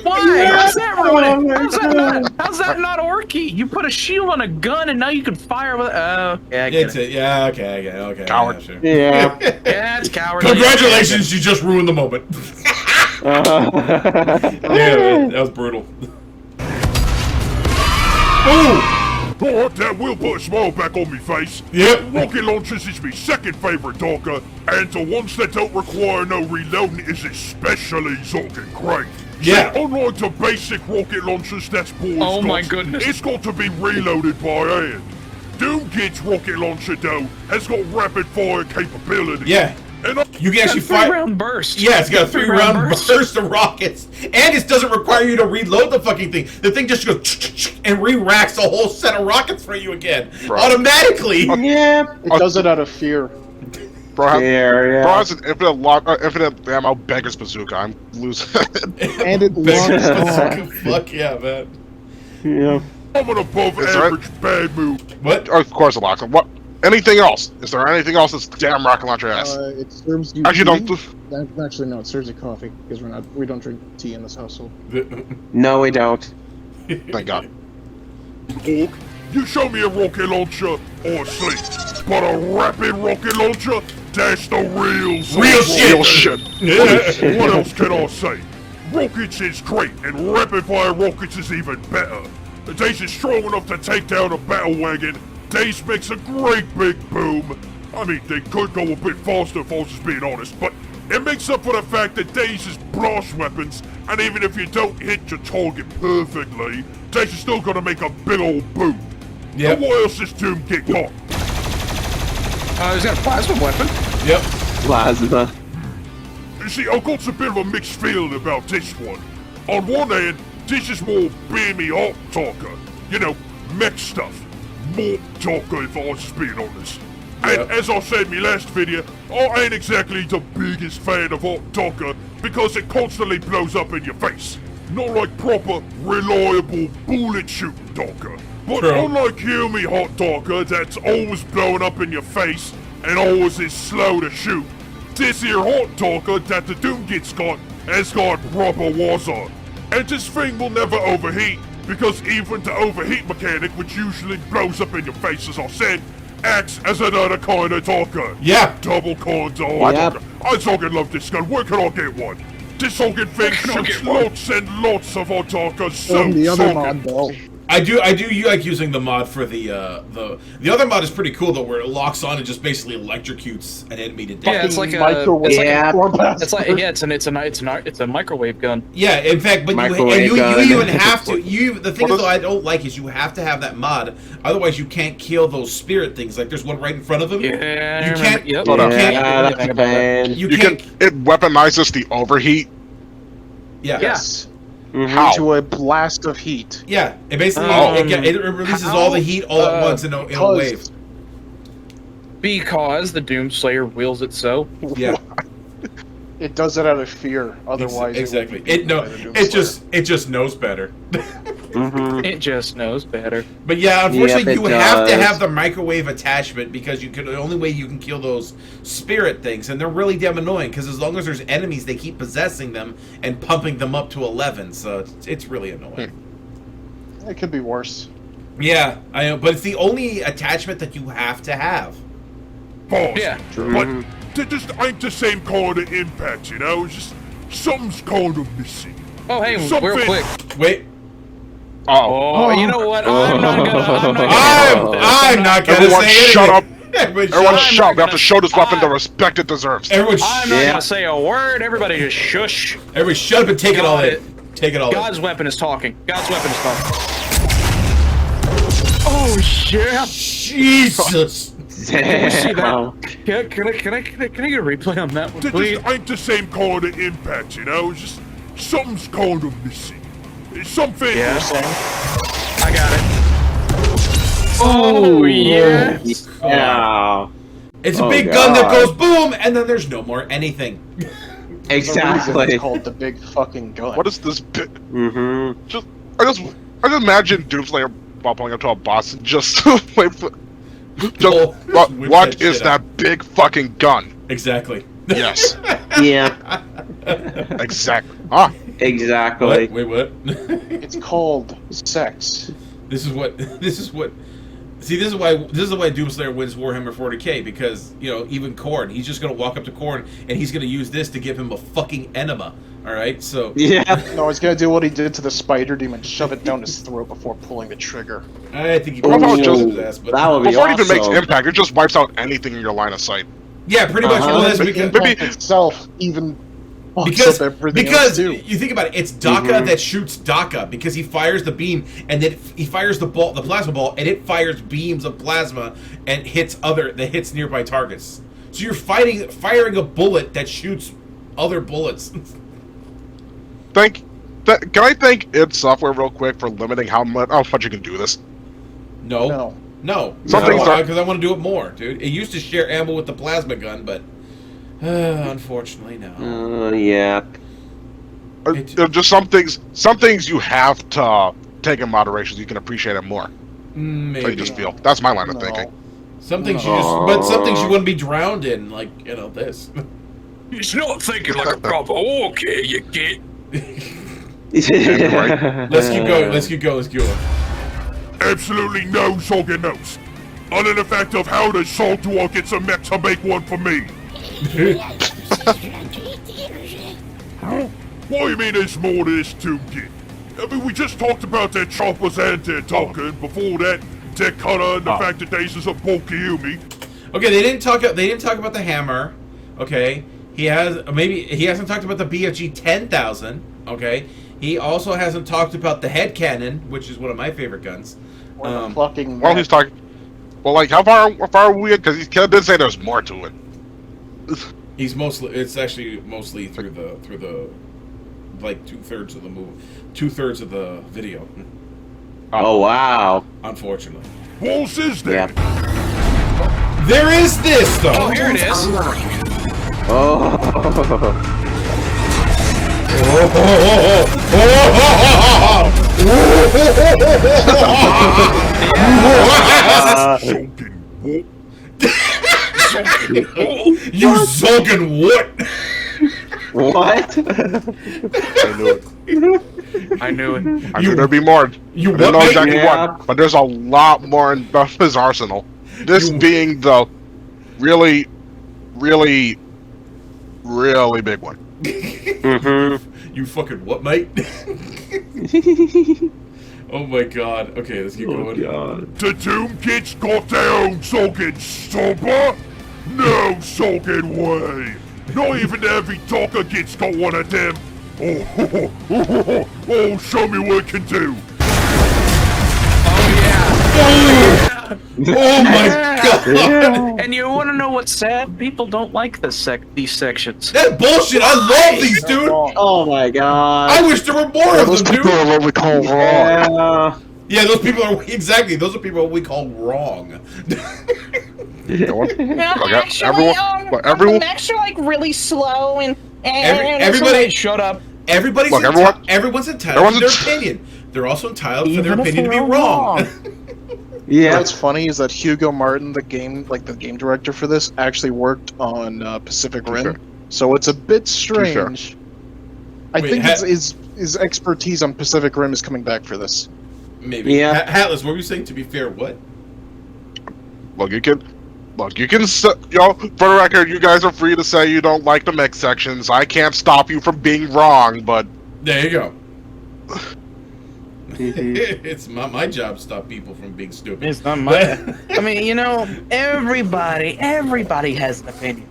why? How's that ruined? How's that not ORKY? You put a shield on a gun and now you can fire with. Oh, yeah, I get It's it. it. Yeah, okay. Coward. Yeah, sure. Yeah. Yeah, it's cowardly. Congratulations, you just ruined the moment. Yeah, that was brutal. Ooh! Alright, that will put a smile back on me face. Yep. Rocket launchers is my second favorite Docker, and the ones that don't require no reloading is especially fucking great. Yeah. See, unlike the basic rocket launchers that's boys Oh my got, goodness. it's got to be reloaded by hand. Doomgit's rocket launcher, though, has got rapid fire capability. Yeah. And You can actually Got a fire. 3-round burst. Yeah, it's got a Three-round 3-round burst of rockets, and it doesn't require you to reload the fucking thing. The thing just goes and re-racks a whole set of rockets for you again, automatically. Yeah. It does it out of fear. Bro, Yeah. bro has an infinite ammo beggar's bazooka. I'm losing. And it locks on. Fuck yeah, man. Yeah. I'm an above Is there- average bad move. What? Of course, it locks. What? Anything else? Is there anything else this damn rocket launcher has? It serves you Actually, tea. don't. Actually, no, it serves you coffee because we don't drink tea in this household. No, we don't. Thank God. Orc, you show me a rocket launcher or sleep. But a rapid rocket launcher, that's the real Real shit. Real shit. What else can I say? Rockets is great, and rapid fire rockets is even better. Dace is strong enough to take down a battle wagon. Dace makes a great big boom. I mean, they could go a bit faster if I was just being honest, but it makes up for the fact that Dace is blast weapons, and even if you don't hit your target perfectly, Dace is still gonna make a big old boom. Yep. And what else does Doom get got? He's got a plasma weapon. Yep. Plasma. You see, I've got a bit of a mixed feeling about this one. On one hand, this is more beamy art talker. You know, mech stuff. More talker if I was just being honest. And as I said in my last video, I ain't exactly the biggest fan of hot talker because it constantly blows up in your face. Not like proper, reliable bullet shooting talker. But True. unlike you, me hot talker, that's always blowing up in your face and always is slow to shoot. This here hot talker that the Doom gets got has got proper water. And this thing will never overheat, because even the overheat mechanic, which usually blows up in your face as I said, acts as another kind of talker. Yeah. Double kind of Yep. talker. I fucking love this gun. Where can I get one? This fucking thing can I shoots get one? lots and lots of hot talkers. So And the other fucking- mod, Bill. I do you like using the mod for the other mod is pretty cool though, where it locks on and just basically electrocutes an enemy to death. Yeah, it's like a Microwave. it's like Yeah. it's like it's a microwave gun. Yeah, in fact, but you Microwave gun. even have to. The thing What though is- I don't like is you have to have that mod, otherwise you can't kill those spirit things. Like there's one right in front of them. Yeah, You can't. Yep. Hold up. Yeah, that's a pain. You You can. can't. It weaponizes the overheat. Yeah. Yes. How? Into a blast of heat. Yeah. It basically it releases how, all the heat all at once in a because- wave. Because the Doomslayer wills it so. Yeah. It does it out of fear. Otherwise, Exactly. It, wouldn't be by the It just knows better. It just knows better. But yeah, unfortunately, Yep, it you have to does. have the microwave attachment because the only way you can kill those spirit things, and they're really damn annoying. Because as long as there's enemies, they keep possessing them and pumping them up to 11. So it's really annoying. It could be worse. Yeah, I know, but it's the only attachment that you have to have. Pause. Yeah. But they just ain't the same kind of impact, you know? It's just something's kind of missing. Oh hey, real Something- quick. Wait, Oh, you know what? I'm not gonna I'm not gonna Everyone say anything. shut up. Everyone Everyone shut up. shut up. We have to gonna- show this weapon the respect it deserves. Everyone, I'm not Yeah. gonna say a word. Everybody just shush. everyone shut up and take it all Got in. it. Take it all God's weapon is talking. God's weapon is talking. Oh yeah. in. Jesus. Can we see that? Damn. Can I get a replay on that one, They please? just ain't the same kind of impact, you know? It's just something's kind of missing. It's something. Yeah. I got it. Oh yeah. Yeah. It's a Oh, big gun that God. goes boom, and then there's no more anything. The reason Exactly. it's called the big fucking gun. What is this? Mm-hmm. I just imagine Doomslayer bumping up to a boss and just wait for. Pull- Just, whip what that is shit that out. big fucking gun? Exactly. Yes, Yeah. exactly. Ah, Exactly. Wait, what? It's called sex. This is what See, this is why Doomslayer wins Warhammer 40k, because, you know, even Korn, he's just gonna walk up to Korn and he's gonna use this to give him a fucking enema. Alright, so Yeah. No, he's gonna do what he did to the spider demon, shove it down his throat before pulling the trigger. I think he What about probably just- his ass, but That would be Before it even awesome. makes impact, it just wipes out anything in your line of sight. yeah, pretty much. Well, that's The because impact itself even fucks up everything else too. you think about it, it's Daka that shoots Daka, because he fires the beam and then he fires the plasma ball, and it fires beams of plasma and hits nearby targets. So you're firing a bullet that shoots other bullets. Can I thank id Software real quick for limiting how much you can do this? No, Some things because I want to do it more, dude. It used to share ammo with the plasma gun, but unfortunately, no. Yeah. Just some things you have to take in moderation so you can appreciate it more. Maybe. So you just feel. That's my line of thinking. Some things but some things you want to be drowned in, like, you know, this. It's not thinking like a proper ORKY, you get. Let's keep going. Absolutely no sogging notes. Other than the fact of how the soul do I get some mech to make one for me? What do you mean there's more to this too, kid? I mean, we just talked about that choppers and that talking. Before that, that cutter and the fact that this is a bulky Yumi. Okay, they didn't talk about the hammer. Okay, he hasn't talked about the BFG 10,000. Okay, he also hasn't talked about the head cannon, which is one of my favorite guns. Fucking Well, he's talking. Well, like how far are we? Because he did say there's more to it. It's actually mostly through the like 2/3 of the movie, 2/3 of the video. Oh, wow. Unfortunately. What else is there? Yeah. There is this though. Oh, here it is. Oh. You sunken what? What? I knew it. I knew it. I knew there'd be more. You I don't know what, exactly Yeah. what, but there's a lot more in his arsenal. This being the really, really, really big one. You fucking what, mate? Oh my god. Okay, let's keep going. God. The Doom Kids got their own sogging stopper? No sogging way! Not even every Docker kid's got one of them! Oh, show me what it can do! Oh my god! And you want to know what's sad? People don't like these sections. That's bullshit! I love these, dude! Oh my god. I wish there were more of Those them, people dude! are what we call wrong. Yeah. Yeah, those people are those are people we call wrong. Everyone, Mechs are like really slow and Everybody Shut up. Everybody's Look, everyone's entitled to their opinion. They're also entitled for their Even if opinion to be they're wrong. Yeah. What's funny is that Hugo Martin, the game director for this, actually worked on Pacific Rim, Sure. so it's a bit strange. I Wait, think his expertise on Pacific Rim is coming back for this. Maybe. Yeah. Hatless, what were you saying? To be fair, what? for the record, you guys are free to say you don't like the mech sections. I can't stop you from being wrong, but There you go. It's my job to stop people from being stupid. It's not my. I mean, you know, everybody has an opinion,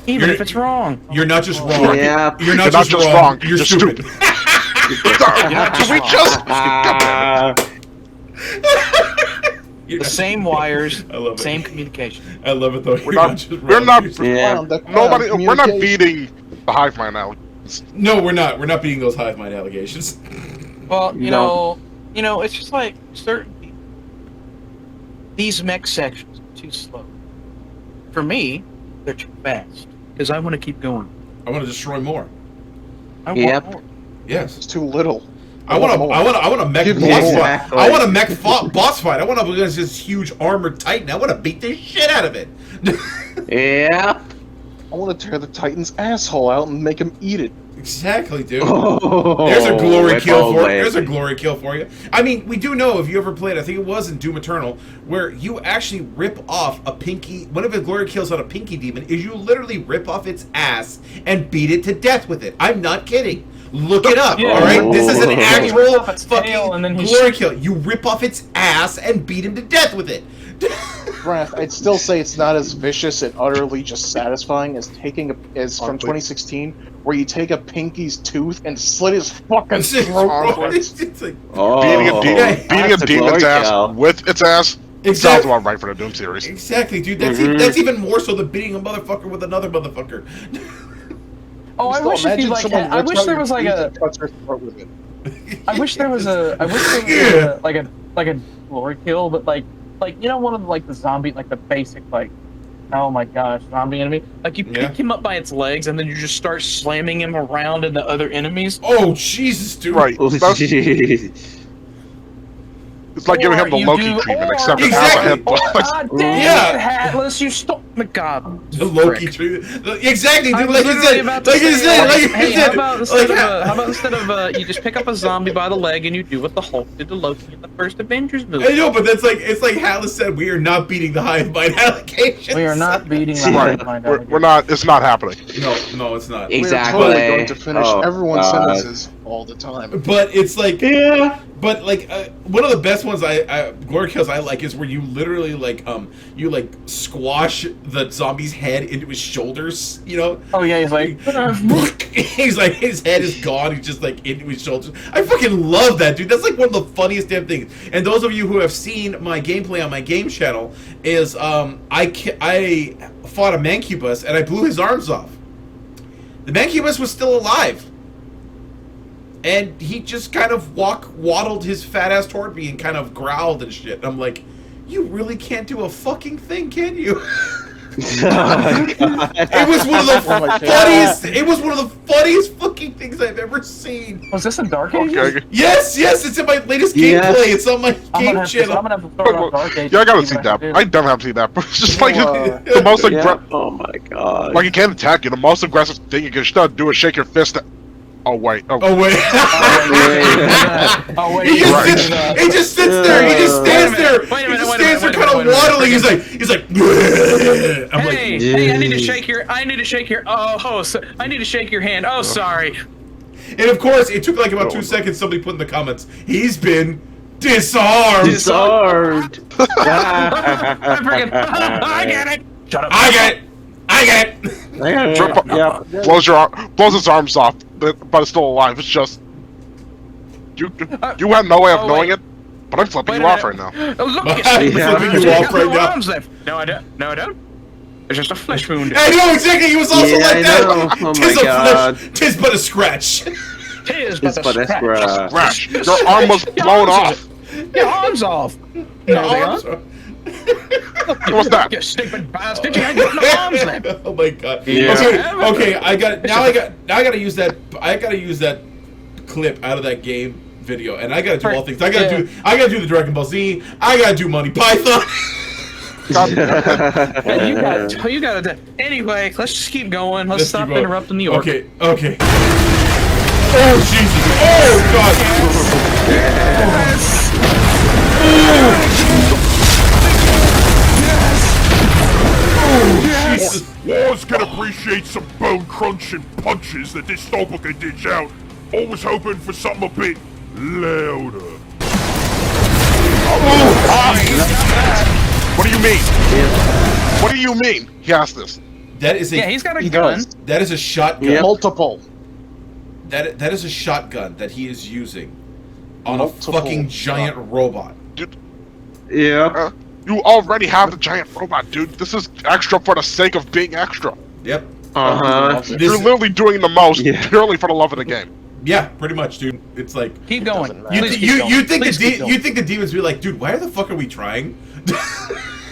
even if it's wrong. You're not just wrong. Yeah. You're not just wrong. You're just stupid. The same wires, I love it. same communication. I love it though. we're not. Yeah. We're not beating the hive mind now. No, we're not. We're not beating those hive mind allegations. Well, No. you know, it's just like certain people. These mech sections are too slow. For me, they're too fast because I want to keep going. I want to destroy more. I Yep. want more. Yes. It's too little. I want a mech Give boss me fight. exactly. I want a mech boss fight. I want to against this huge armored titan. I want to beat the shit out of it. Yeah. I want to tear the Titan's asshole out and make him eat it. Exactly, dude. Oh, There's a glory kill for only. There's a glory kill for you. I mean, we do know if you ever played, I think it was in Doom Eternal, where you actually rip off a pinky. One of the glory kills on a pinky demon is you literally rip off its ass and beat it to death with it. I'm not kidding. Look it up. Yeah. All right, this is an He rips actual off its tail and then fucking he glory kill. You rip off its ass and beat him to death with it. Wrath, I'd still say it's not as vicious and utterly just satisfying as as from 2016, where you take a pinky's tooth and slit his fucking throat backwards. It's like, Beating a that's a demon's glory ass kill. with its ass sounds about right for the Doom series. exactly, dude. That's even more so than beating a motherfucker with another motherfucker. Oh, I Still, wish if imagine you like. someone I rips wish out there your was like teeth a. and cuts your throat with it. I wish there was a. I wish there was like a glory kill, but like you know, one of the, like the zombie, like the basic like, oh my gosh, zombie enemy. Like you pick him up by its legs and then you just start slamming him around into other enemies. Oh Jesus, dude! Right. Oh, That's- jeez. It's like giving him the Or you Loki do- treatment, or- except Exactly. without a head. God dang Yeah. it, Hatless, you stole my god. The Loki frick. treatment. Exactly, I dude. was Like you literally said. about to Like you say, said. Like you hey, said. how about instead of you just pick up a zombie by the leg and you do what the Hulk did to Loki in the first Avengers movie? I know, but that's like it's like Hallis said. We are not beating the hive mind allegations. We are not beating the Right. hive mind We're not. It's not happening. No, it's not. Exactly. We're totally going to finish Oh, everyone's God. sentences all the time. But it's like, Yeah. but like one of the best ones glory kills I like is where you literally like you like squash the zombie's head into his shoulders. You know. Oh yeah, he's like. He's like his head is gone. He's just like into his shoulders. I fucking love that, dude. That's like one of the funniest damn things. And those of you who have seen my gameplay on my game channel is I fought a Mancubus and I blew his arms off. The Mancubus was still alive, and he just kind of waddled his fat ass toward me and kind of growled and shit. And I'm like, you really can't do a fucking thing, can you? It was one of the funniest. It was one of the funniest fucking things I've ever seen. Was this in Dark Ages? Okay. Yes, it's in my latest Yes. gameplay. It's on my I'm game gonna channel. have to throw it on Dark Ages. Yeah, I gotta to see what I that. can do. I definitely have to see that. But it's just like Well, the most Yeah. Oh my god. like he can't attack you. The most aggressive thing you can just do is shake your fist. Oh wait. Oh, Oh wait. Oh wait. He just Right. sits. He just sits there. He just stands there. Wait a minute, He just wait a stands there, minute, kind of wait a minute. waddling. He's like. I'm Hey, like. hey! I need to shake your. I need to shake your hand. Oh, sorry. And of course, it took like about 2 seconds. Somebody put in the comments, "He's been disarmed." Disarmed. I freaking. I get it. Shut up. I get it. Yep. blows his arms off, but it's still alive. It's just you have no way of Oh, knowing wait. it, but I'm flipping Wait you a off right minute. now. Oh, look, I'm flipping you off right now. Arms left. No, I don't. No, I don't. It's just a flesh wound. I know exactly. He was also Yeah, like I that. know. Oh Tis my a God. flesh. Tis but a scratch. Tis It's but a scratch. Rash, your arm was blown off. Your arms off. No, they aren't. What's that? You stupid bastard! You ain't got no arms left. Oh my god. Yeah. Okay. I gotta use that. I gotta use that clip out of that game video, and I gotta do all things. I gotta do the Dragon Ball Z. I gotta do Monty Python. You got it. Anyway, let's just keep going. Let's stop keep going. interrupting the orc. Okay. Oh Jesus! Oh God! Oh Jesus! Wars can appreciate some bone-crunching punches that this Stolper can dish out. Always hoping for something a bit louder. What do you mean? What do you mean? He asked this. That is a. Yeah, he's got a He gun. does. That is a shotgun. Yep. Multiple. That is a shotgun that he is using on Multiple a fucking giant robot. Yeah. You already have the giant robot, dude. This is extra for the sake of being extra. Yep. Uh-huh. You're literally doing the most Yeah. purely for the love of the game. Yeah, pretty much, dude. It's like Keep going. doesn't matter. Please keep going. you think Please keep going. you think the demons be like, dude, why the fuck are we trying?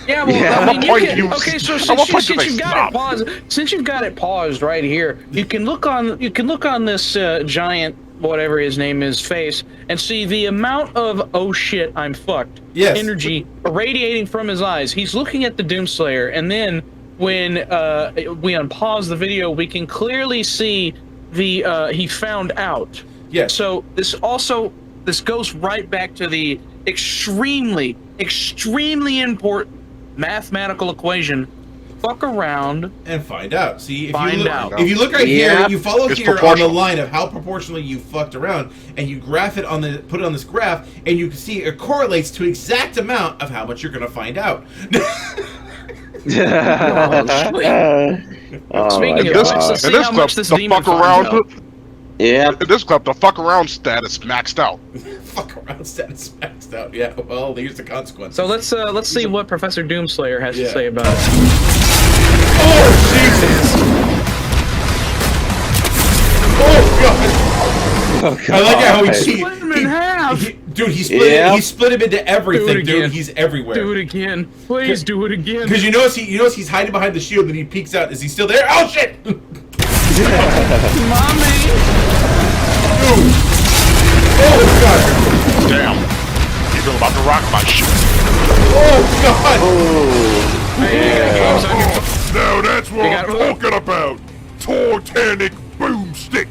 Yeah, well, Yeah. I mean, At what you point can, do you- okay. So at since, what you, point do since they you've got stop? it paused, since you've got it paused right here, you can look on this giant whatever his name is face and see the amount of oh shit I'm fucked energy radiating from his eyes. He's looking at the Doomslayer, and then when we unpause the video, we can clearly see he found out. Yes. So this goes right back to the extremely important mathematical equation. Fuck around and find out. See, if find if you look right here, you follow It's here on the line of how proportionally you fucked around, and you graph it on put it on this graph, and you can see it correlates to exact amount of how much you're gonna find out. Speaking of this, let's see how much this demon fuck around. Yeah. In this club, the fuck around status maxed out. Fuck around status maxed out. Yeah. Well, here's the consequence. So let's see what Professor Doomslayer has to say about it. Oh Jesus! Oh God! I like how he split him in half. Dude, he split him into everything, dude. He's everywhere. Do it again, please. Do it again. Because you notice he's hiding behind the shield, and he peeks out. Is he still there? Oh shit! Mommy! Dude. Oh god! Damn! You're about to rock my shit. Oh god! Oh. Now that's what I'm talking about! Titanic boomstick!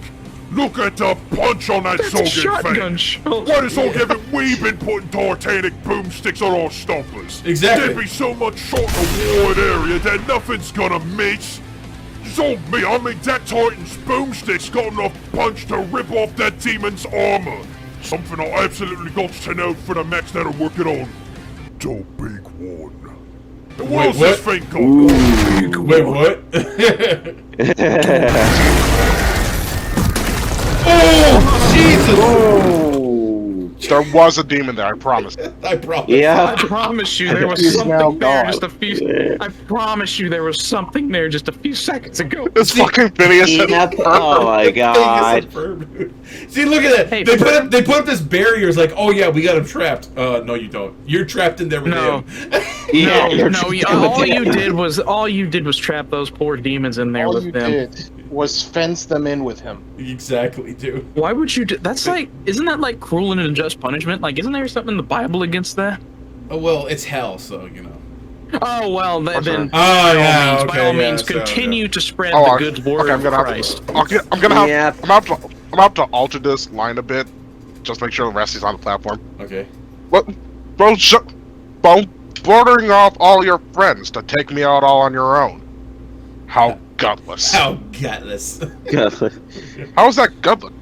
Look at the punch on that Soviet face! Why does all given we've been putting Titanic boomsticks on our stompers? Exactly. There'd be so much short in a wide area that nothing's gonna miss! So me, I mean that Titan's boomstick's got enough punch to rip off that demon's armor! Something I absolutely got to know for the mechs that are working on the big one. What's this thing called? Wait, what? Oh, Jesus! Oh. There was a demon there, I promise. I promise. Yeah. I promise you there was something there just a few. I promise you there was something there just a few seconds ago. This fucking Phineas. Oh my god. See, look at that. Hey, they put up this barrier. It's like, oh yeah, we got him trapped. No, you don't. You're trapped in there with him. All you did was trap those poor demons in there with them. All you did was fence them in with him. Exactly, dude. Why would you do? That's like, isn't that like cruel and unjust punishment? Like, isn't there something in the Bible against that? Oh well, it's hell, so you know. Oh well, then. By all means, continue to spread the good word of Christ. I'm about to alter this line a bit, just make sure the rest is on the platform. Okay. What, bro? Bordering off all your friends to take me out all on your own. How gutless. How gutless. How is that gutless?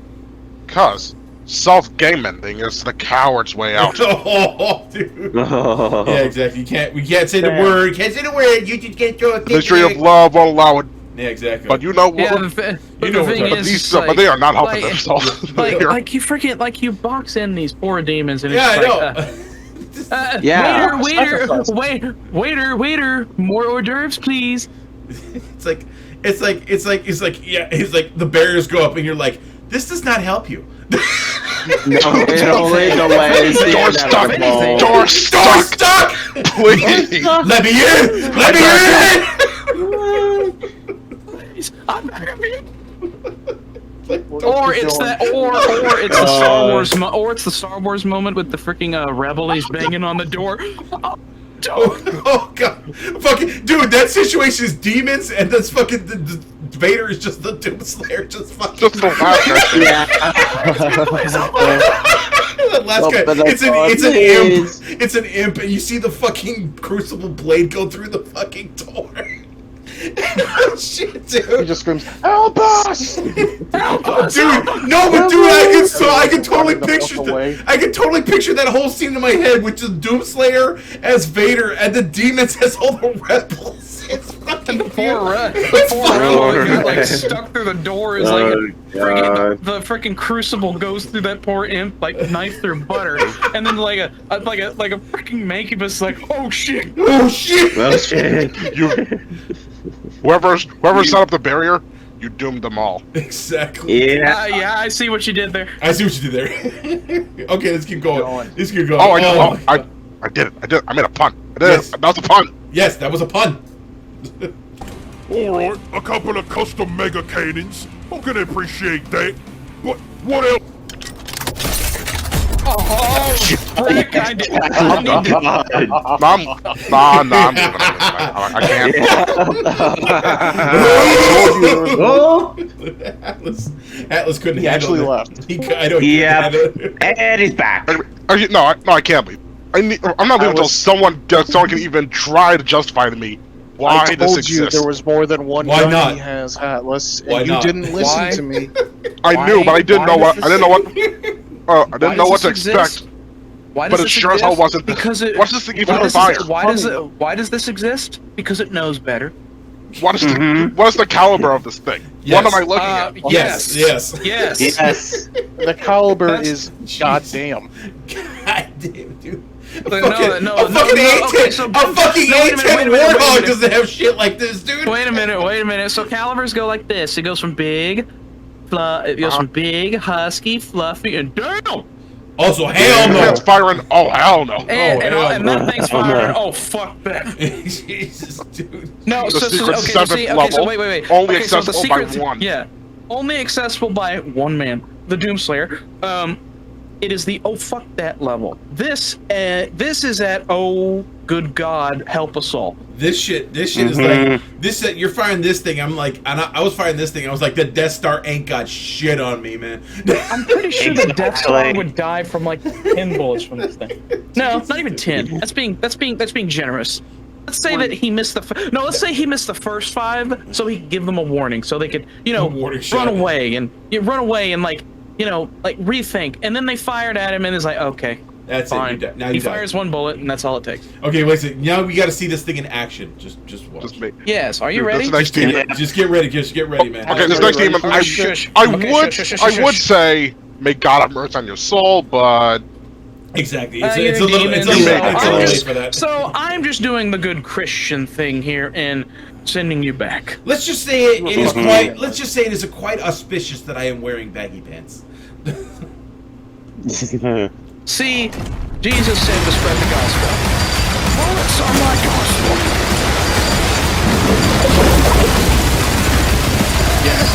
Cause self-game ending is the coward's way out. Oh, dude. Yeah, exactly. We can't say the word. Can't say the word. You just can't throw a thing. The tree of love won't allow it. Yeah, exactly. But you know what? Yeah, but they are not helping themselves. Like you box in these poor demons, and yeah, it's waiter, more hors d'oeuvres, please. It's like the barriers go up, and you're like, this does not help you. No, it only delays the inevitable. Door stuck! Please! Let me in! Let me in! Please, I'm not gonna be. Or it's the Star Wars moment with the freaking rebel. He's banging on the door. Oh god, fucking dude! That situation is demons, and that's fucking the Vader is just the Doomslayer, just fucking. Just the last guy. Yeah. That last guy. It's an imp. It's an imp, and you see the fucking Crucible blade go through the fucking door. Shit, dude. He just screams, "Help us! Help us!" Dude, no, but dude, I can totally picture that whole scene in my head with just Doomslayer as Vader and the demons as all the rebels. It's fucking the poor rebel like stuck through the door is like the freaking Crucible goes through that poor imp like knife through butter, and then like a freaking Mancubus like, oh shit. Whoever set up the barrier, you doomed them all. Exactly. Yeah, I see what you did there. Okay, let's keep going. Let's keep going. I did it. I made a pun. That was a pun. Yes, that was a pun. Alright, a couple of custom mega cannons. I can appreciate that. But what else? Oh Frick, I did. I'm done. Nah, I'm leaving. I can't. Atlas couldn't He handle actually it. left. I know he couldn't handle it. And he's back. No, I can't leave. I'm not leaving until someone can even try to justify to me why I this told you exists. there was more than one Why gun not? he has, Atlas, and Why you not? didn't listen Why? to me. I knew, but I didn't know what. I didn't know what. I Why didn't know does what to this exist? expect. Why But does it this sure as hell exist? wasn't. Because it. What's this thing even Why on does, fire? why does this exist? Because it knows better. What is the caliber of this thing? Yes. What am I looking at? Yes. Yes. Yes. The caliber That's- is goddamn. God damn, dude. No, A fucking A10 Warthog doesn't have shit like this, dude. Wait a minute. So calibers go like this. It goes from big, it goes from big, husky, fluffy, and damn. Also, hell no. That's firing. Oh hell no. And hell no. that thing's firing. Oh fuck that. Jesus, dude. No, The secret's okay, 7th level, so wait. only Okay, so the accessible by secret's- one. Yeah, only accessible by one man, the Doomslayer. It is the oh fuck that level. This is at oh good God help us all. This shit is like this. You're firing this thing. I'm like, and I was firing this thing. I was like, the Death Star ain't got shit on me, man. I'm pretty sure the Death Star would die from like 10 bullets from this thing. No, not even 10. That's being generous. Let's say that he missed the let's say he missed the first 5, so he could give them a warning, so they could run away and like like rethink. And then they fired at him, and it's like, okay, that's fine. it. Now he fires one bullet, and that's all it takes. Okay, wait a second. Now we got to see this thing in action. Just watch. Just me. Yes. Are you Dude, ready? this next team. Just get ready. Just get ready, man. Okay, this next team. I would say, may God have mercy on your soul, but exactly. You're It's a little late for that. So I'm just doing the good Christian thing here and sending you back. Let's just say it is quite. Let's just say it is quite auspicious that I am wearing baggy pants. See, Jesus said to spread the gospel. Bullets are my gospel. Yes.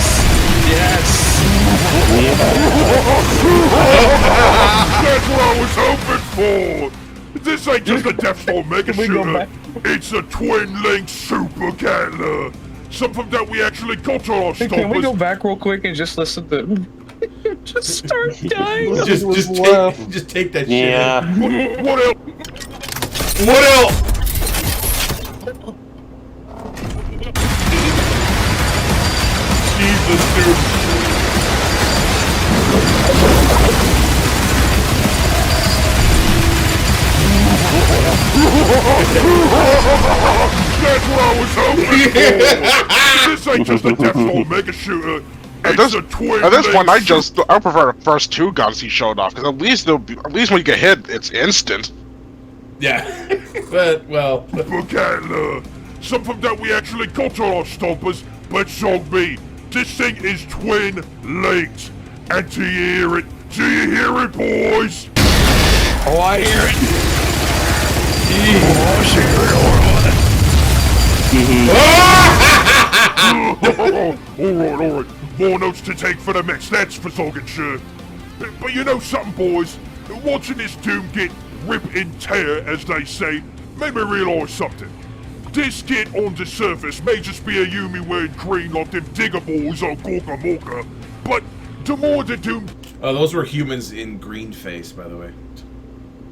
That's what I was hoping for! This ain't just a Death Star mega shooter, it's a twin-link super gatler! Something that we actually got on our stoppers. Can we go back real quick and just listen to just start dying? Just take that shit. Yeah. What else? What else? Jesus, dude. That's what I was hoping for! This ain't just a Death Star mega shooter, it's a twin. At this point, I prefer the first 2 guns he showed off, because at least when you get hit, it's instant. Yeah, but well. Gatler, something that we actually got on our stoppers, but so be. This thing is twin linked, and do you hear it? Do you hear it, boys? Oh, I hear it. Alright. More notes to take for the mix, that's for fucking sure. But you know something, boys? Watching this Doom get rip and tear, as they say, made me realise something. This kid on the surface may just be a Yumi wearing green like them digger boys on Gorka Morka, but the more the Doom... Those were humans in green face, by the way.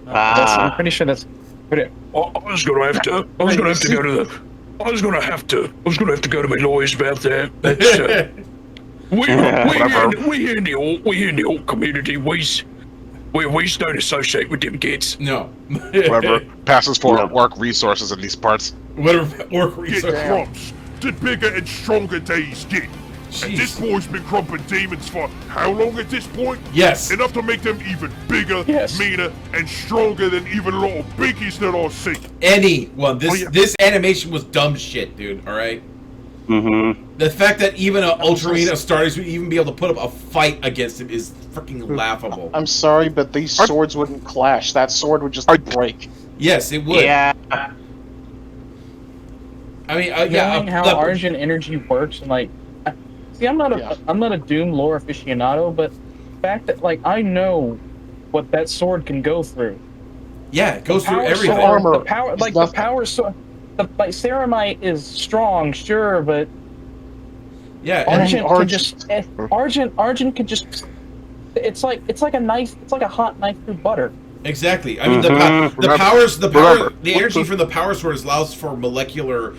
I'm pretty sure that's... I was gonna have to go to my lawyers about that. That's, we in the alt community, we don't associate with them kids. No. Whoever passes for work resources in these parts. Whatever work get resources. crumps, the bigger and stronger days get. And this boy's been crumping demons for how long at this point? Yes. Enough to make them even bigger, meaner, and stronger than even little biggies that I've seen. Anyone. This animation was dumb shit, dude, alright? Mm-hmm. The fact that even an Ultra Arena Stardust would even be able to put up a fight against him is freaking laughable. I'm sorry, but these swords wouldn't clash. That sword would just break. Yes, it would. Yeah. I mean, knowing how Argent energy works, and like, see, I'm not a Doom lore aficionado, but the fact that like I know what that sword can go through. Yeah, it goes through Power everything. sword- Armor The power, is like the nothing. power sword. Like Ceramite is strong, sure, but Yeah, Argent can just. It's like a knife. It's like a hot knife through butter. exactly. I mean, the energy from the power sword allows for molecular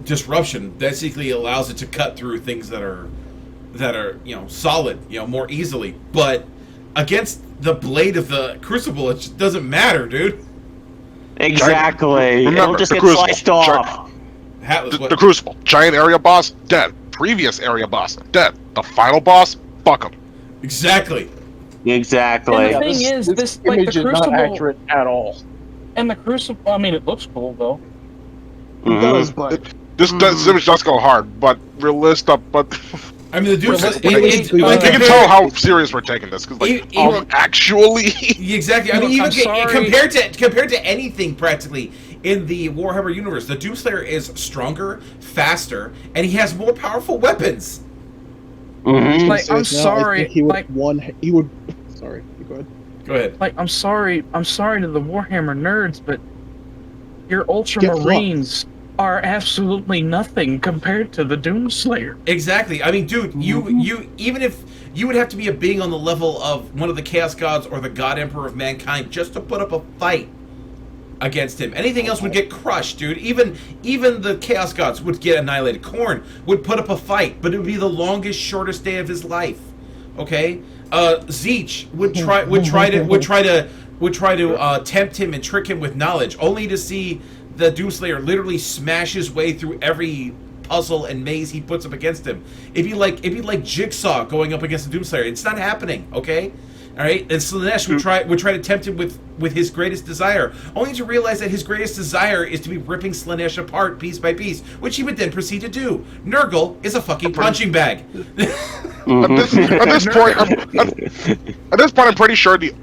disruption. Basically, allows it to cut through things that are solid, more easily. But against the blade of the Crucible, it just doesn't matter, dude. Exactly. Remember, It'll just the get Crucible. sliced off. The Crucible. Giant area boss, dead. Previous area boss, dead. The final boss, fuck him. Exactly. Exactly. And the thing is, this like image the is Crucible, not accurate at all. and the Crucible. I mean, it looks cool though. It does, but This image does go hard, but realistic. But I mean, the dude's Realistically, you can tell how serious we're taking this because, actually, exactly. I mean, Look, even I'm sorry. compared to anything practically in the Warhammer universe, the Doomslayer is stronger, faster, and he has more powerful weapons. Mm-hmm. Like, I'm sorry. He would Like, He would. Sorry. Go ahead. Go ahead. like, I'm sorry to the Warhammer nerds, but your Ultramarines are absolutely nothing compared to the Doomslayer. Exactly. I mean, dude, you even if you would have to be a being on the level of one of the Chaos Gods or the God Emperor of mankind just to put up a fight against him. Anything else would get crushed, dude. Even the Chaos Gods would get annihilated. Korn would put up a fight, but it would be the longest, shortest day of his life. Okay? Zeech would try to tempt him and trick him with knowledge, only to see the Doomslayer literally smash his way through every puzzle and maze he puts up against him. It'd be like Jigsaw going up against the Doomslayer. It's not happening, okay? All right, and Slaanesh would try to tempt him with his greatest desire, only to realize that his greatest desire is to be ripping Slaanesh apart piece by piece, which he would then proceed to do. Nurgle is a fucking punching bag. At this point, I'm pretty sure the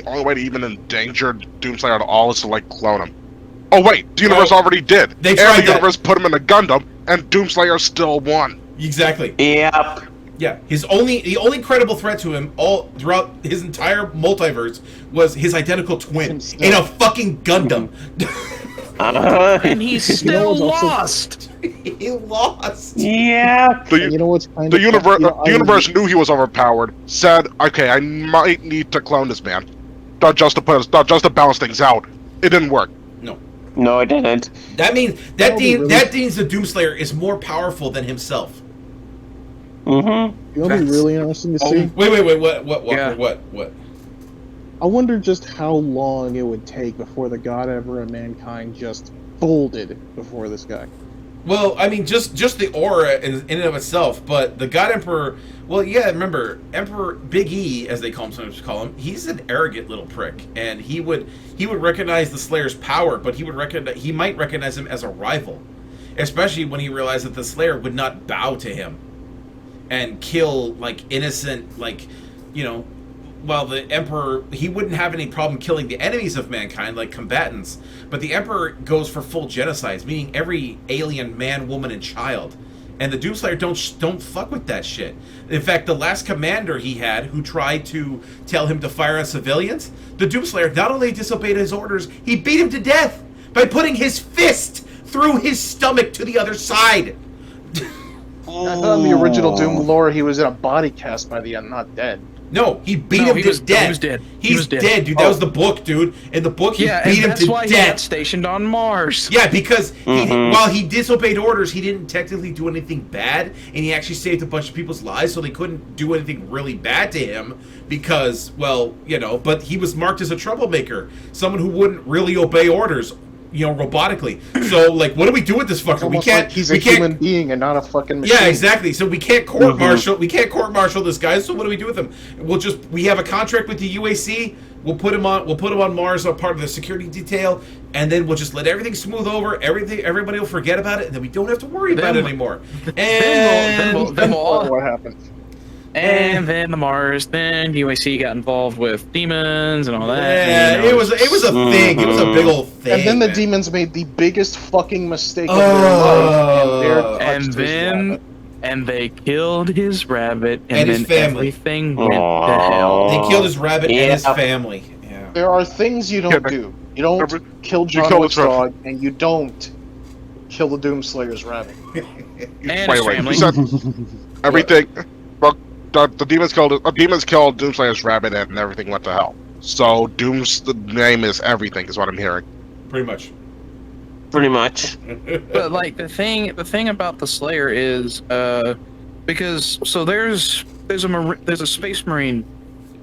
only way to even endanger Doomslayer at all is to clone him. Oh wait, the universe already did. They tried and the that. universe put him in a Gundam, and Doomslayer still won. Exactly. Yep. Yeah, the only credible threat to him all throughout his entire multiverse was his identical twin in a fucking Gundam. And he's still lost. He lost. Yeah. You know what's kind The of universe knew he was overpowered. Said, "Okay, I might need to clone this man, just to balance things out." It didn't work. No, it didn't. That means that means the Doomslayer is more powerful than himself. Mm-hmm. You know what'd be really interesting to see? Wait, what, Yeah. what? I wonder just how long it would take before the God Emperor of mankind just folded before this guy. Well, I mean, just the aura in and of itself, but the God Emperor. Well, yeah, remember Emperor Big E, as they sometimes call him. He's an arrogant little prick, and he would recognize the Slayer's power, but he might recognize him as a rival, especially when he realized that the Slayer would not bow to him and kill innocent, while the Emperor, he wouldn't have any problem killing the enemies of mankind, like combatants, but the Emperor goes for full genocides, meaning every alien man, woman, and child. And the Doomslayer don't fuck with that shit. In fact, the last commander he had, who tried to tell him to fire on civilians, the Doomslayer not only disobeyed his orders, he beat him to death by putting his fist through his stomach to the other side. I thought in the original Doom lore he was in a body cast by the end, not dead. No, he beat him to death. He was dead. He's dead, dude. That was the book, dude. In the book, he beat him to death. Yeah, that's why he got stationed on Mars. Yeah, because while he disobeyed orders, he didn't technically do anything bad, and he actually saved a bunch of people's lives, so they couldn't do anything really bad to him because, but he was marked as a troublemaker, someone who wouldn't really obey orders, robotically. So, what do we do with this fucker? We can't. He's a human being and not a fucking machine. Yeah, exactly. So we can't court martial. We can't court martial this guy. So what do we do with him? We have a contract with the UAC. We'll put him on Mars, a part of the security detail, and then we'll just let everything smooth over. Everybody will forget about it, and then we don't have to worry about it anymore. And then we'll all, what happened? And then the Mars, then UAC got involved with demons and all that. Yeah, it was a thing. It was a big old thing. And then the demons made the biggest fucking mistake of their life, and and they killed his rabbit, And his then family. everything went to hell. They killed his rabbit and his family. Yeah. There are things you don't do. You don't kill John Wick's dog, and you don't kill the Doomslayer's rabbit. And his family. You said everything. Well, the demons killed Doomslayer's rabbit, and everything went to hell. So the name is everything, is what I'm hearing. Pretty much. Pretty much. But like the thing about the Slayer is because so there's a Space Marine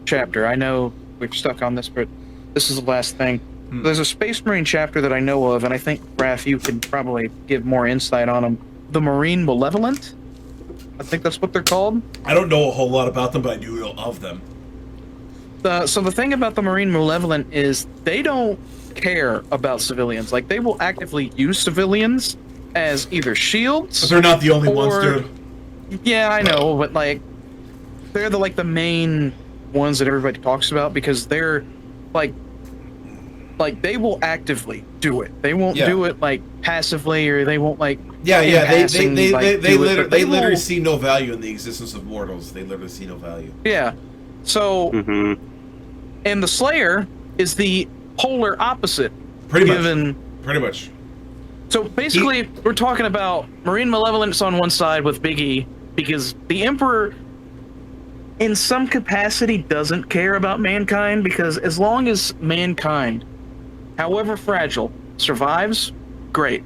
chapter. I know we're stuck on this, but this is the last thing. There's a Space Marine chapter that I know of, and I think Raph, you can probably give more insight on them. The Marine Malevolent, I think that's what they're called. I don't know a whole lot about them, but I do know of them. So the thing about the Marine Malevolent is they don't care about civilians. Like, they will actively use civilians as either shields. But they're not the only ones, dude. Yeah, I know, but like, they're the main ones that everybody talks about because they're like they will actively do it. They won't do it like passively, or they won't like. Yeah. They literally see no value in the existence of mortals. They literally see no value. Yeah. So, and the Slayer is the polar opposite. Pretty much. So basically, we're talking about Marine Malevolence on one side with Big E, because the Emperor, in some capacity, doesn't care about mankind, because as long as mankind, however fragile, survives, great.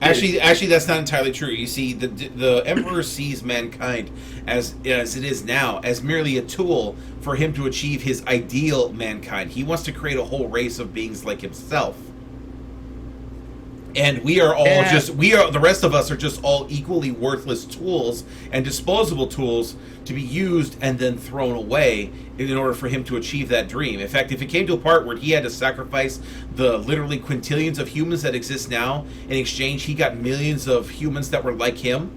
Actually, that's not entirely true. You see, the Emperor sees mankind as it is now as merely a tool for him to achieve his ideal mankind. He wants to create a whole race of beings like himself. And we are all the rest of us are just all equally worthless tools and disposable tools to be used and then thrown away in order for him to achieve that dream. In fact, if it came to a part where he had to sacrifice the literally quintillions of humans that exist now, in exchange he got millions of humans that were like him,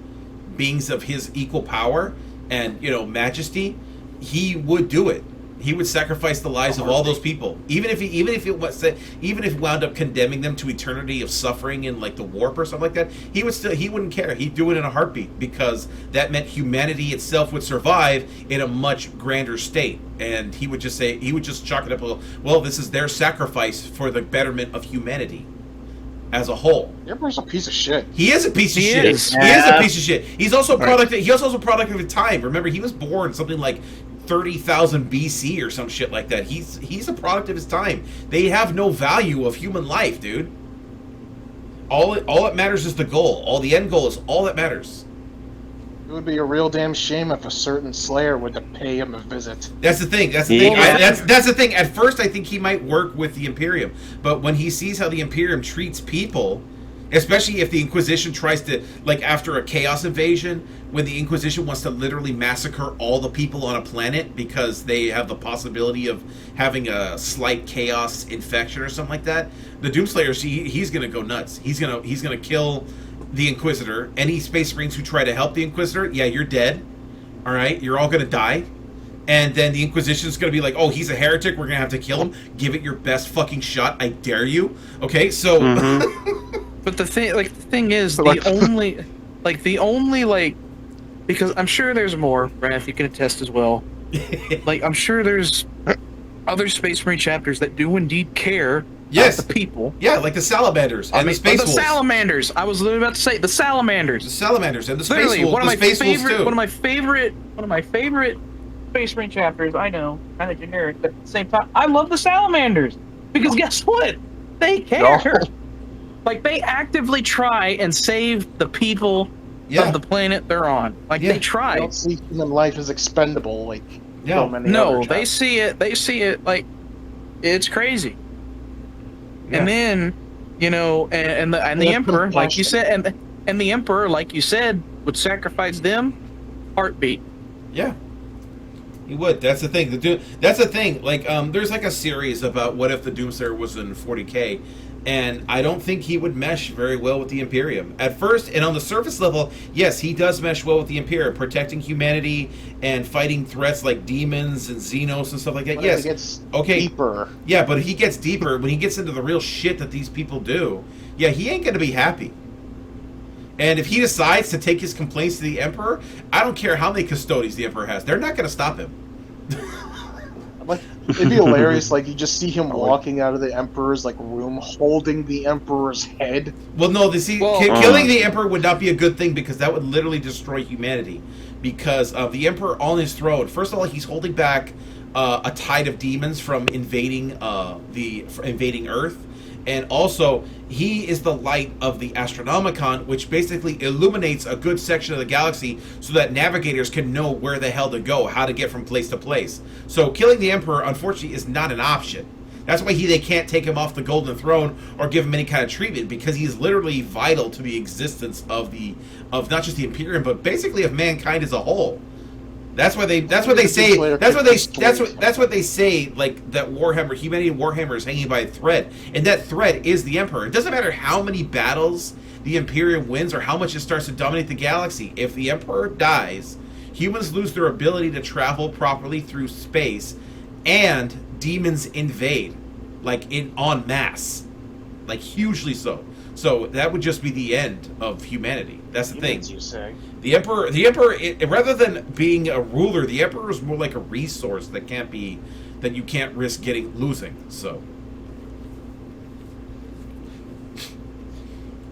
beings of his equal power and, majesty, he would do it. He would sacrifice the lives of all those people, even if it wound up condemning them to eternity of suffering in like the warp or something like that. He wouldn't care. He'd do it in a heartbeat, because that meant humanity itself would survive in a much grander state. And he would just chalk it up. Well, this is their sacrifice for the betterment of humanity as a whole. The Emperor's a piece of shit. He is a piece of shit. He is a piece of shit. He's also a product. He's also a product of his time. Remember, he was born something like 30,000 BC or some shit like that. He's a product of his time. They have no value of human life, dude. All that matters is the goal. All the end goal is all that matters. It would be a real damn shame if a certain Slayer were to pay him a visit. That's the thing. That's the thing. At first, I think he might work with the Imperium, but when he sees how the Imperium treats people, especially if the Inquisition tries to, like, after a chaos invasion, when the Inquisition wants to literally massacre all the people on a planet because they have the possibility of having a slight chaos infection or something like that, the Doomslayer, he's gonna go nuts. He's gonna kill the Inquisitor. Any Space Marines who try to help the Inquisitor, yeah, you're dead. All right, you're all gonna die. And then the Inquisition's gonna be like, oh, he's a heretic, we're gonna have to kill him. Give it your best fucking shot, I dare you. Okay, so. But the thing is, the only because I'm sure there's more, Raph, you can attest as well. Like, I'm sure there's other Space Marine chapters that do indeed care about the people. Yeah, like the Salamanders and the Space Wolves. The Salamanders. I was literally about to say the Salamanders. The Salamanders and the Space Wolves. One of my favorite Space Marine chapters. I know, kind of generic, but at the same time, I love the Salamanders because guess what? They care. No. Like, they actively try and save the people of the planet they're on. Like, they try. They don't see human life as expendable, like so many other they see it like it's crazy. Yeah. And then, and the Emperor, like you said, and the Emperor, like you said, would sacrifice them, heartbeat. Yeah. He would. That's the thing. That's the thing. Like, there's like a series about what if the Doomslayer was in 40K, and I don't think he would mesh very well with the Imperium. At first, and on the surface level, yes, he does mesh well with the Imperium, protecting humanity and fighting threats like demons and Xenos and stuff like that. But yes. It gets deeper. Yeah, but he gets deeper when he gets into the real shit that these people do. Yeah, he ain't going to be happy. And if he decides to take his complaints to the Emperor, I don't care how many custodians the Emperor has. They're not going to stop him. Like, it'd be hilarious. Like, you just see him walking out of the Emperor's like room, holding the Emperor's head. Well, no, killing the Emperor would not be a good thing because that would literally destroy humanity. Because the Emperor on his throne, first of all, he's holding back a tide of demons from invading Earth. And also, he is the light of the Astronomicon, which basically illuminates a good section of the galaxy so that navigators can know where the hell to go, how to get from place to place. So killing the Emperor, unfortunately, is not an option. That's why they can't take him off the Golden Throne or give him any kind of treatment, because he's literally vital to the existence of not just the Imperium, but basically of mankind as a whole. That's what they say. Like that Warhammer, humanity in Warhammer is hanging by a thread, and that thread is the Emperor. It doesn't matter how many battles the Imperium wins or how much it starts to dominate the galaxy. If the Emperor dies, humans lose their ability to travel properly through space, and demons invade, like en masse, like hugely so. So that would just be the end of humanity. That's the thing. You say. The Emperor, rather than being a ruler, the Emperor is more like a resource that you can't risk losing. So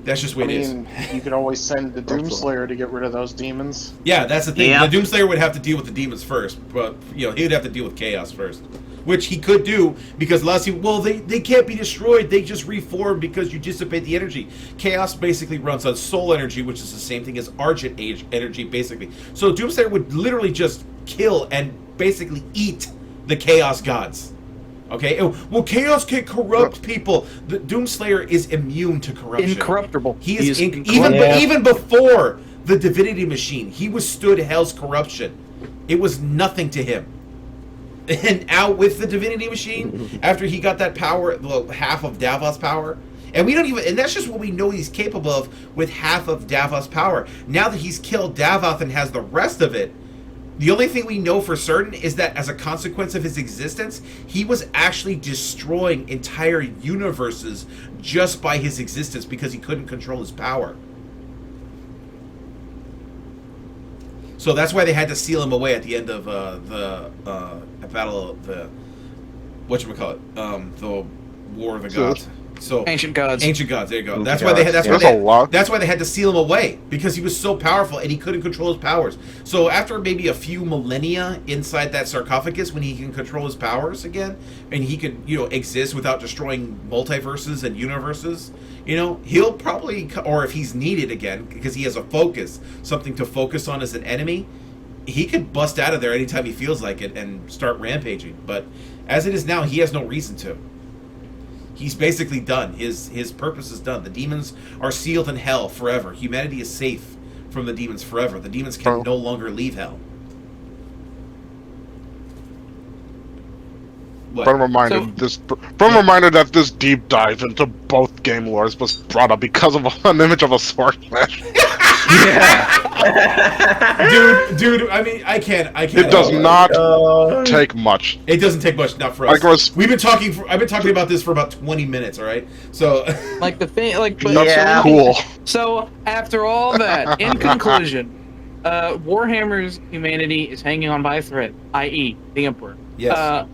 that's just what it is. You could always send the Doomslayer to get rid of those demons. Yeah, that's the thing. Yeah. The Doomslayer would have to deal with the demons first, but he would have to deal with chaos first. Which he could do, because a lot of people, they can't be destroyed, they just reform because you dissipate the energy. Chaos basically runs on soul energy, which is the same thing as Argent Age energy, basically. So Doomslayer would literally just kill and basically eat the Chaos Gods. Okay? Well, Chaos can corrupt people. The Doomslayer is immune to corruption. Incorruptible. He is even before the Divinity Machine, he withstood Hell's corruption. It was nothing to him. And out with the Divinity Machine, after he got that power, half of Davos power, and that's just what we know he's capable of with half of Davos power. Now that he's killed Davos and has the rest of it, the only thing we know for certain is that as a consequence of his existence, he was actually destroying entire universes just by his existence because he couldn't control his power. So that's why they had to seal him away at the end of the battle of the the War of the Gods. So Ancient Gods. There you go. That's why they had. That's why they had to seal him away, because he was so powerful and he couldn't control his powers. So after maybe a few millennia inside that sarcophagus, when he can control his powers again, and he could exist without destroying multiverses and universes, he'll probably, or if he's needed again because he has a focus, something to focus on as an enemy, he could bust out of there anytime he feels like it and start rampaging. But as it is now, he has no reason to. He's basically done. His purpose is done. The demons are sealed in hell forever. Humanity is safe from the demons forever. The demons can no longer leave hell. From a reminder that this deep dive into both game lores was brought up because of an image of a sword flash. dude. I mean, I can't. It does not take much. It doesn't take much, not for us. I've been talking about this for about 20 minutes. All right, so cool. So after all that, in conclusion, Warhammer's humanity is hanging on by a thread, i.e., the Emperor. Yes.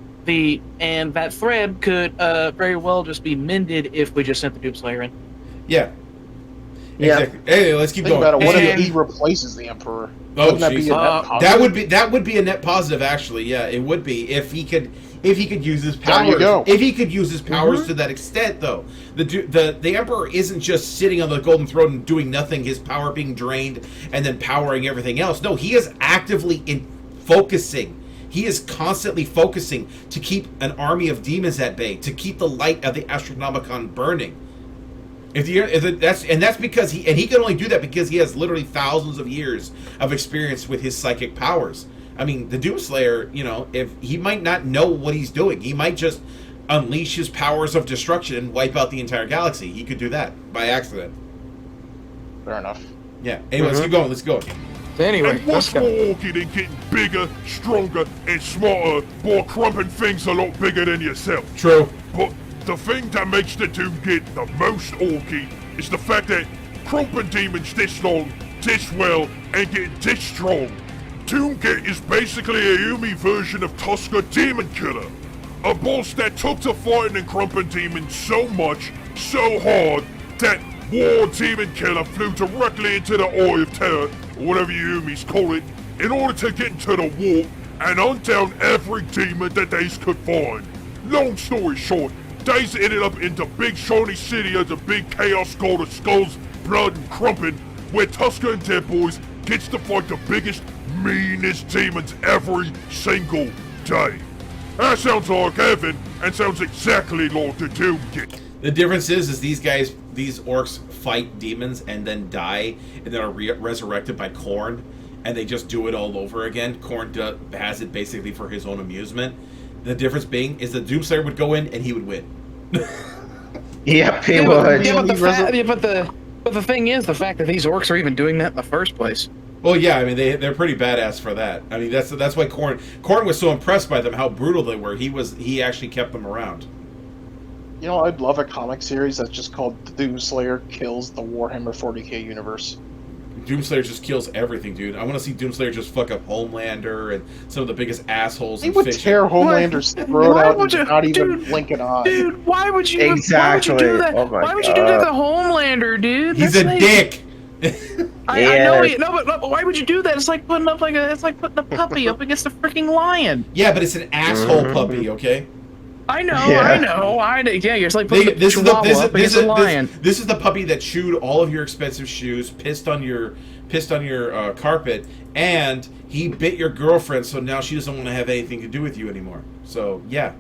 And that thread could very well just be mended if we just sent the Doomslayer in. Yeah. Exactly. Hey, let's keep going. What if he replaces the Emperor? Oh, that would be a net positive, actually. Yeah, it would be if he could use his powers. If he could use his powers to that extent, though, the Emperor isn't just sitting on the Golden Throne and doing nothing. His power being drained and then powering everything else. No, he is actively focusing. He is constantly focusing to keep an army of demons at bay, to keep the light of the Astronomicon burning. That's because he can only do that because he has literally thousands of years of experience with his psychic powers. I mean, the Doomslayer, if he might not know what he's doing, he might just unleash his powers of destruction and wipe out the entire galaxy. He could do that by accident. Fair enough. Yeah. Anyway, let's go. Anyway, and what's more ORKY than getting bigger, stronger, and smarter, more crumping things a lot bigger than yourself? True. But the thing that makes the Doom get the most ORKY is the fact that crumping demons this long, this well, and getting this strong. Doomgit is basically a Yumi version of Tusker Demon Killer. A boss that took to fighting and crumping demons so much, so hard, that War Demon Killer flew directly into the Eye of Terror, or whatever you Yumis call it, in order to get into the war and hunt down every demon that they could find. Long story short, they ended up in the big shiny city of the big chaos god of skulls, blood, and crumping, where Tusker and Dead Boys gets to fight the biggest, meanest demons every single day. That sounds like heaven, and sounds exactly like the Doomgit. The difference is these guys, these orcs fight demons and then die, and then are resurrected by Khorne, and they just do it all over again. Khorne has it basically for his own amusement. The difference being is the Doomslayer would go in and he would win. Yep, he would. Yeah, but the thing is, the fact that these orcs are even doing that in the first place. Well, yeah, I mean they're pretty badass for that. I mean that's why Khorne was so impressed by them, how brutal they were. He actually kept them around. You know, I'd love a comic series that's just called Doomslayer Kills the Warhammer 40k universe. Doomslayer just kills everything, dude. I want to see Doomslayer just fuck up Homelander and some of the biggest assholes He in would fiction. tear Homelander's throat out and not even blink an eye. Dude, why would you? Exactly. Why would you do that? Oh my why would you do that to Homelander, dude? He's That's a like, dick. I know, but why would you do that? It's like putting up it's like putting a puppy up against a freaking lion. Yeah, but it's an asshole puppy, okay? I know. Yeah, you're just like This putting is a lion. This is the puppy that chewed all of your expensive shoes, pissed on your carpet, and he bit your girlfriend. So now she doesn't want to have anything to do with you anymore. So yeah.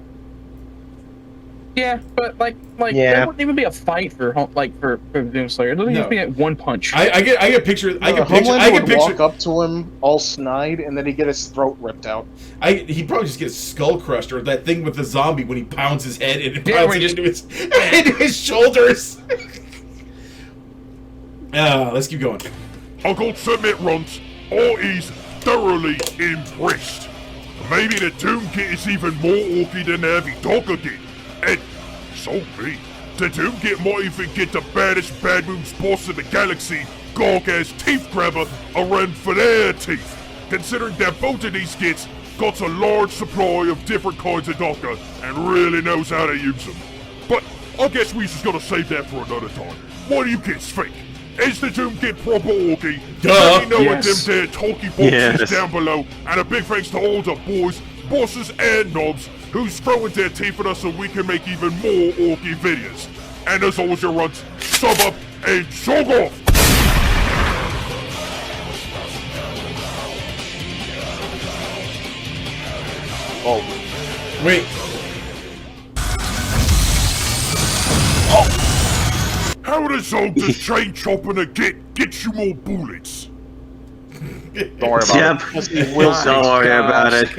Yeah, but there wouldn't even be a fight for Doomslayer. It doesn't even be one punch. I get pictures. Homelander would walk up to him all snide, and then he'd get his throat ripped out. He'd probably just get his skull crushed, or that thing with the zombie when he pounds his head and it pounds into his shoulders. Let's keep going. I'll go submit runs, or he's thoroughly impressed. Maybe the Doomgit is even more orky than the Heavy Dogger did. And so be. The Doomgit might even get the baddest bad moves boss in the galaxy, Gorg-ass teeth grabber, around for their teeth. Considering that both of these gits got a large supply of different kinds of Docker and really knows how to use them. But I guess we just gotta save that for another time. What do you kids think? Is the Doomgit proper orky? Let me know in them there talkie boxes down below. And a big thanks to all the boys, bosses, and knobs who's throwing their teeth at us so we can make even more orky videos. And as always, your runs, sub up and jog off! Oh. Wait. How the hell does chain chopping a get you more bullets? Don't worry about it. Don't worry about it.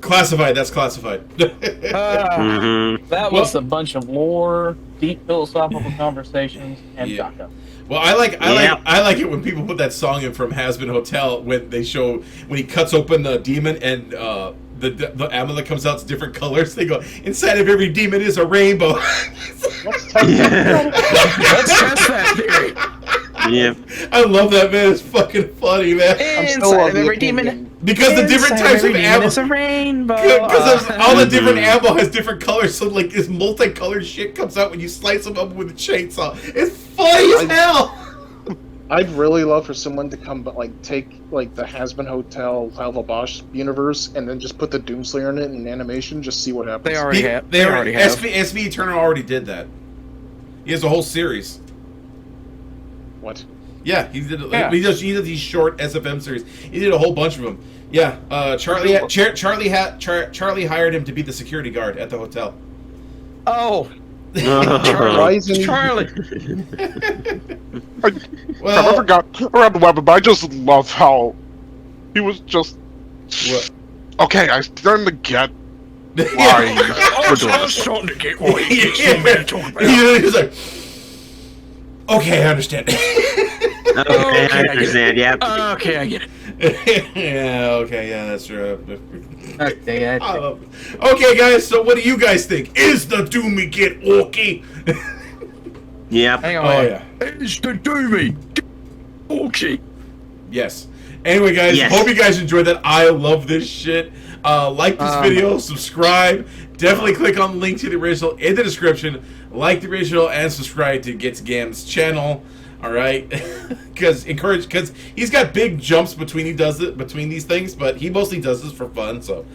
Classified. That's classified. That was a bunch of lore, deep philosophical conversations, and Jaka. Well, I like it when people put that song in from Has-Been Hotel when he cuts open the demon and the ammo that comes out is different colors. They go, inside of every demon is a rainbow. Let's test that theory. Yep. I love that, man. It's fucking funny, man. Inside of every demon. Because the different types of ammo. It's a rainbow. Because all the different ammo has different colors, so like this multicolored shit comes out when you slice them up with a chainsaw. It's funny as hell. I'd really love for someone to come, but take the Has-Been Hotel, Lava Bosch universe, and then just put the Doomslayer in it in animation, just see what happens. They already have. SV Eternal already did that. He has a whole series. What? Yeah, he did. Yeah. He does these short SFM series. He did a whole bunch of them. Yeah, Charlie hired him to be the security guard at the hotel. Oh. Charlie. I never got around the web, but I just love how he was just. What? Okay, I starting to get why we're doing I'm this. starting to get what he's talking about. He's like, okay, I understand. Okay, I understand. Yep. Okay, I get it. Yeah. Okay. Yeah, that's true. Okay, Okay, guys. So, what do you guys think? Is the Doomgit orky? Yep. Hang on, Oh wait. yeah. It's the Doomy. ORKY. Yes. Anyway, guys, Yes. hope you guys enjoyed that. I love this shit. Like this video, subscribe. Definitely click on the link to the original in the description. Like the original and subscribe to Gits Gam's channel. All right, because he's got big jumps between these things, but he mostly does this for fun. So,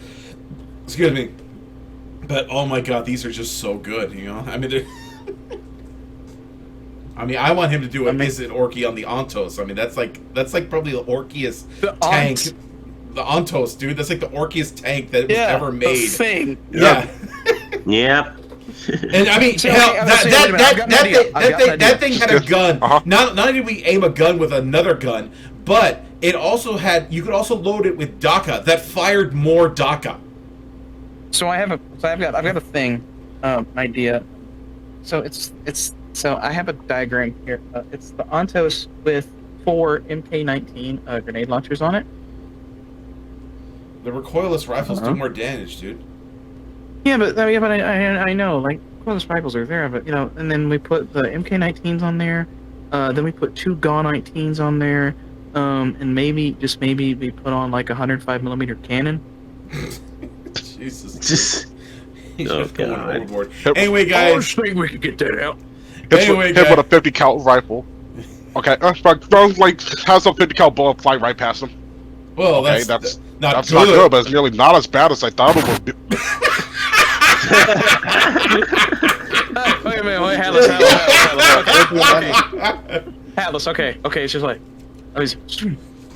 excuse me. But oh my god, these are just so good. You know, I mean, I want him to do a Visit ORKY on the Ontos. I mean, that's like probably the orkiest tank. The Ontos, dude. That's like the orkiest tank that was ever made. The thing. Yeah. Yep. And I mean, hell, that thing had a gun. Not only did we aim a gun with another gun, but it also had. You could also load it with DACA that fired more DACA. So I've got a thing, idea. So so I have a diagram here. It's the Ontos with 4 MK19 grenade launchers on it. The recoilless rifles do more damage, dude. Yeah, but I know, like, recoilless rifles are there, but, you know, and then we put the MK19s on there, then we put 2 GAW-19s on there, and maybe we put on, like, a 105mm cannon. Jesus. Oh, God. Anyway, I guys. think we could get that out. Anyway, hit with a 50 cal rifle. Okay, but don't like have some 50 cal bullet fly right past him. Well, okay, that's not good, but it's nearly not as bad as I thought it would be. Wait a minute, Atlas, okay, it's just like,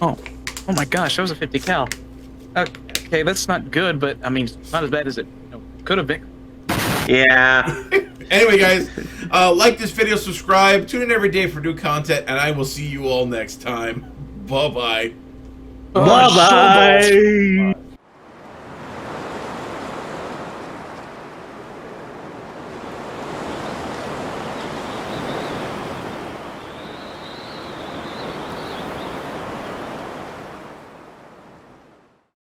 oh my gosh, that was a 50 cal. Okay, that's not good, but I mean, it's not as bad as it could have been. Yeah. Anyway, guys, like this video, subscribe, tune in every day for new content, and I will see you all next time. Bye-bye. Bye-bye.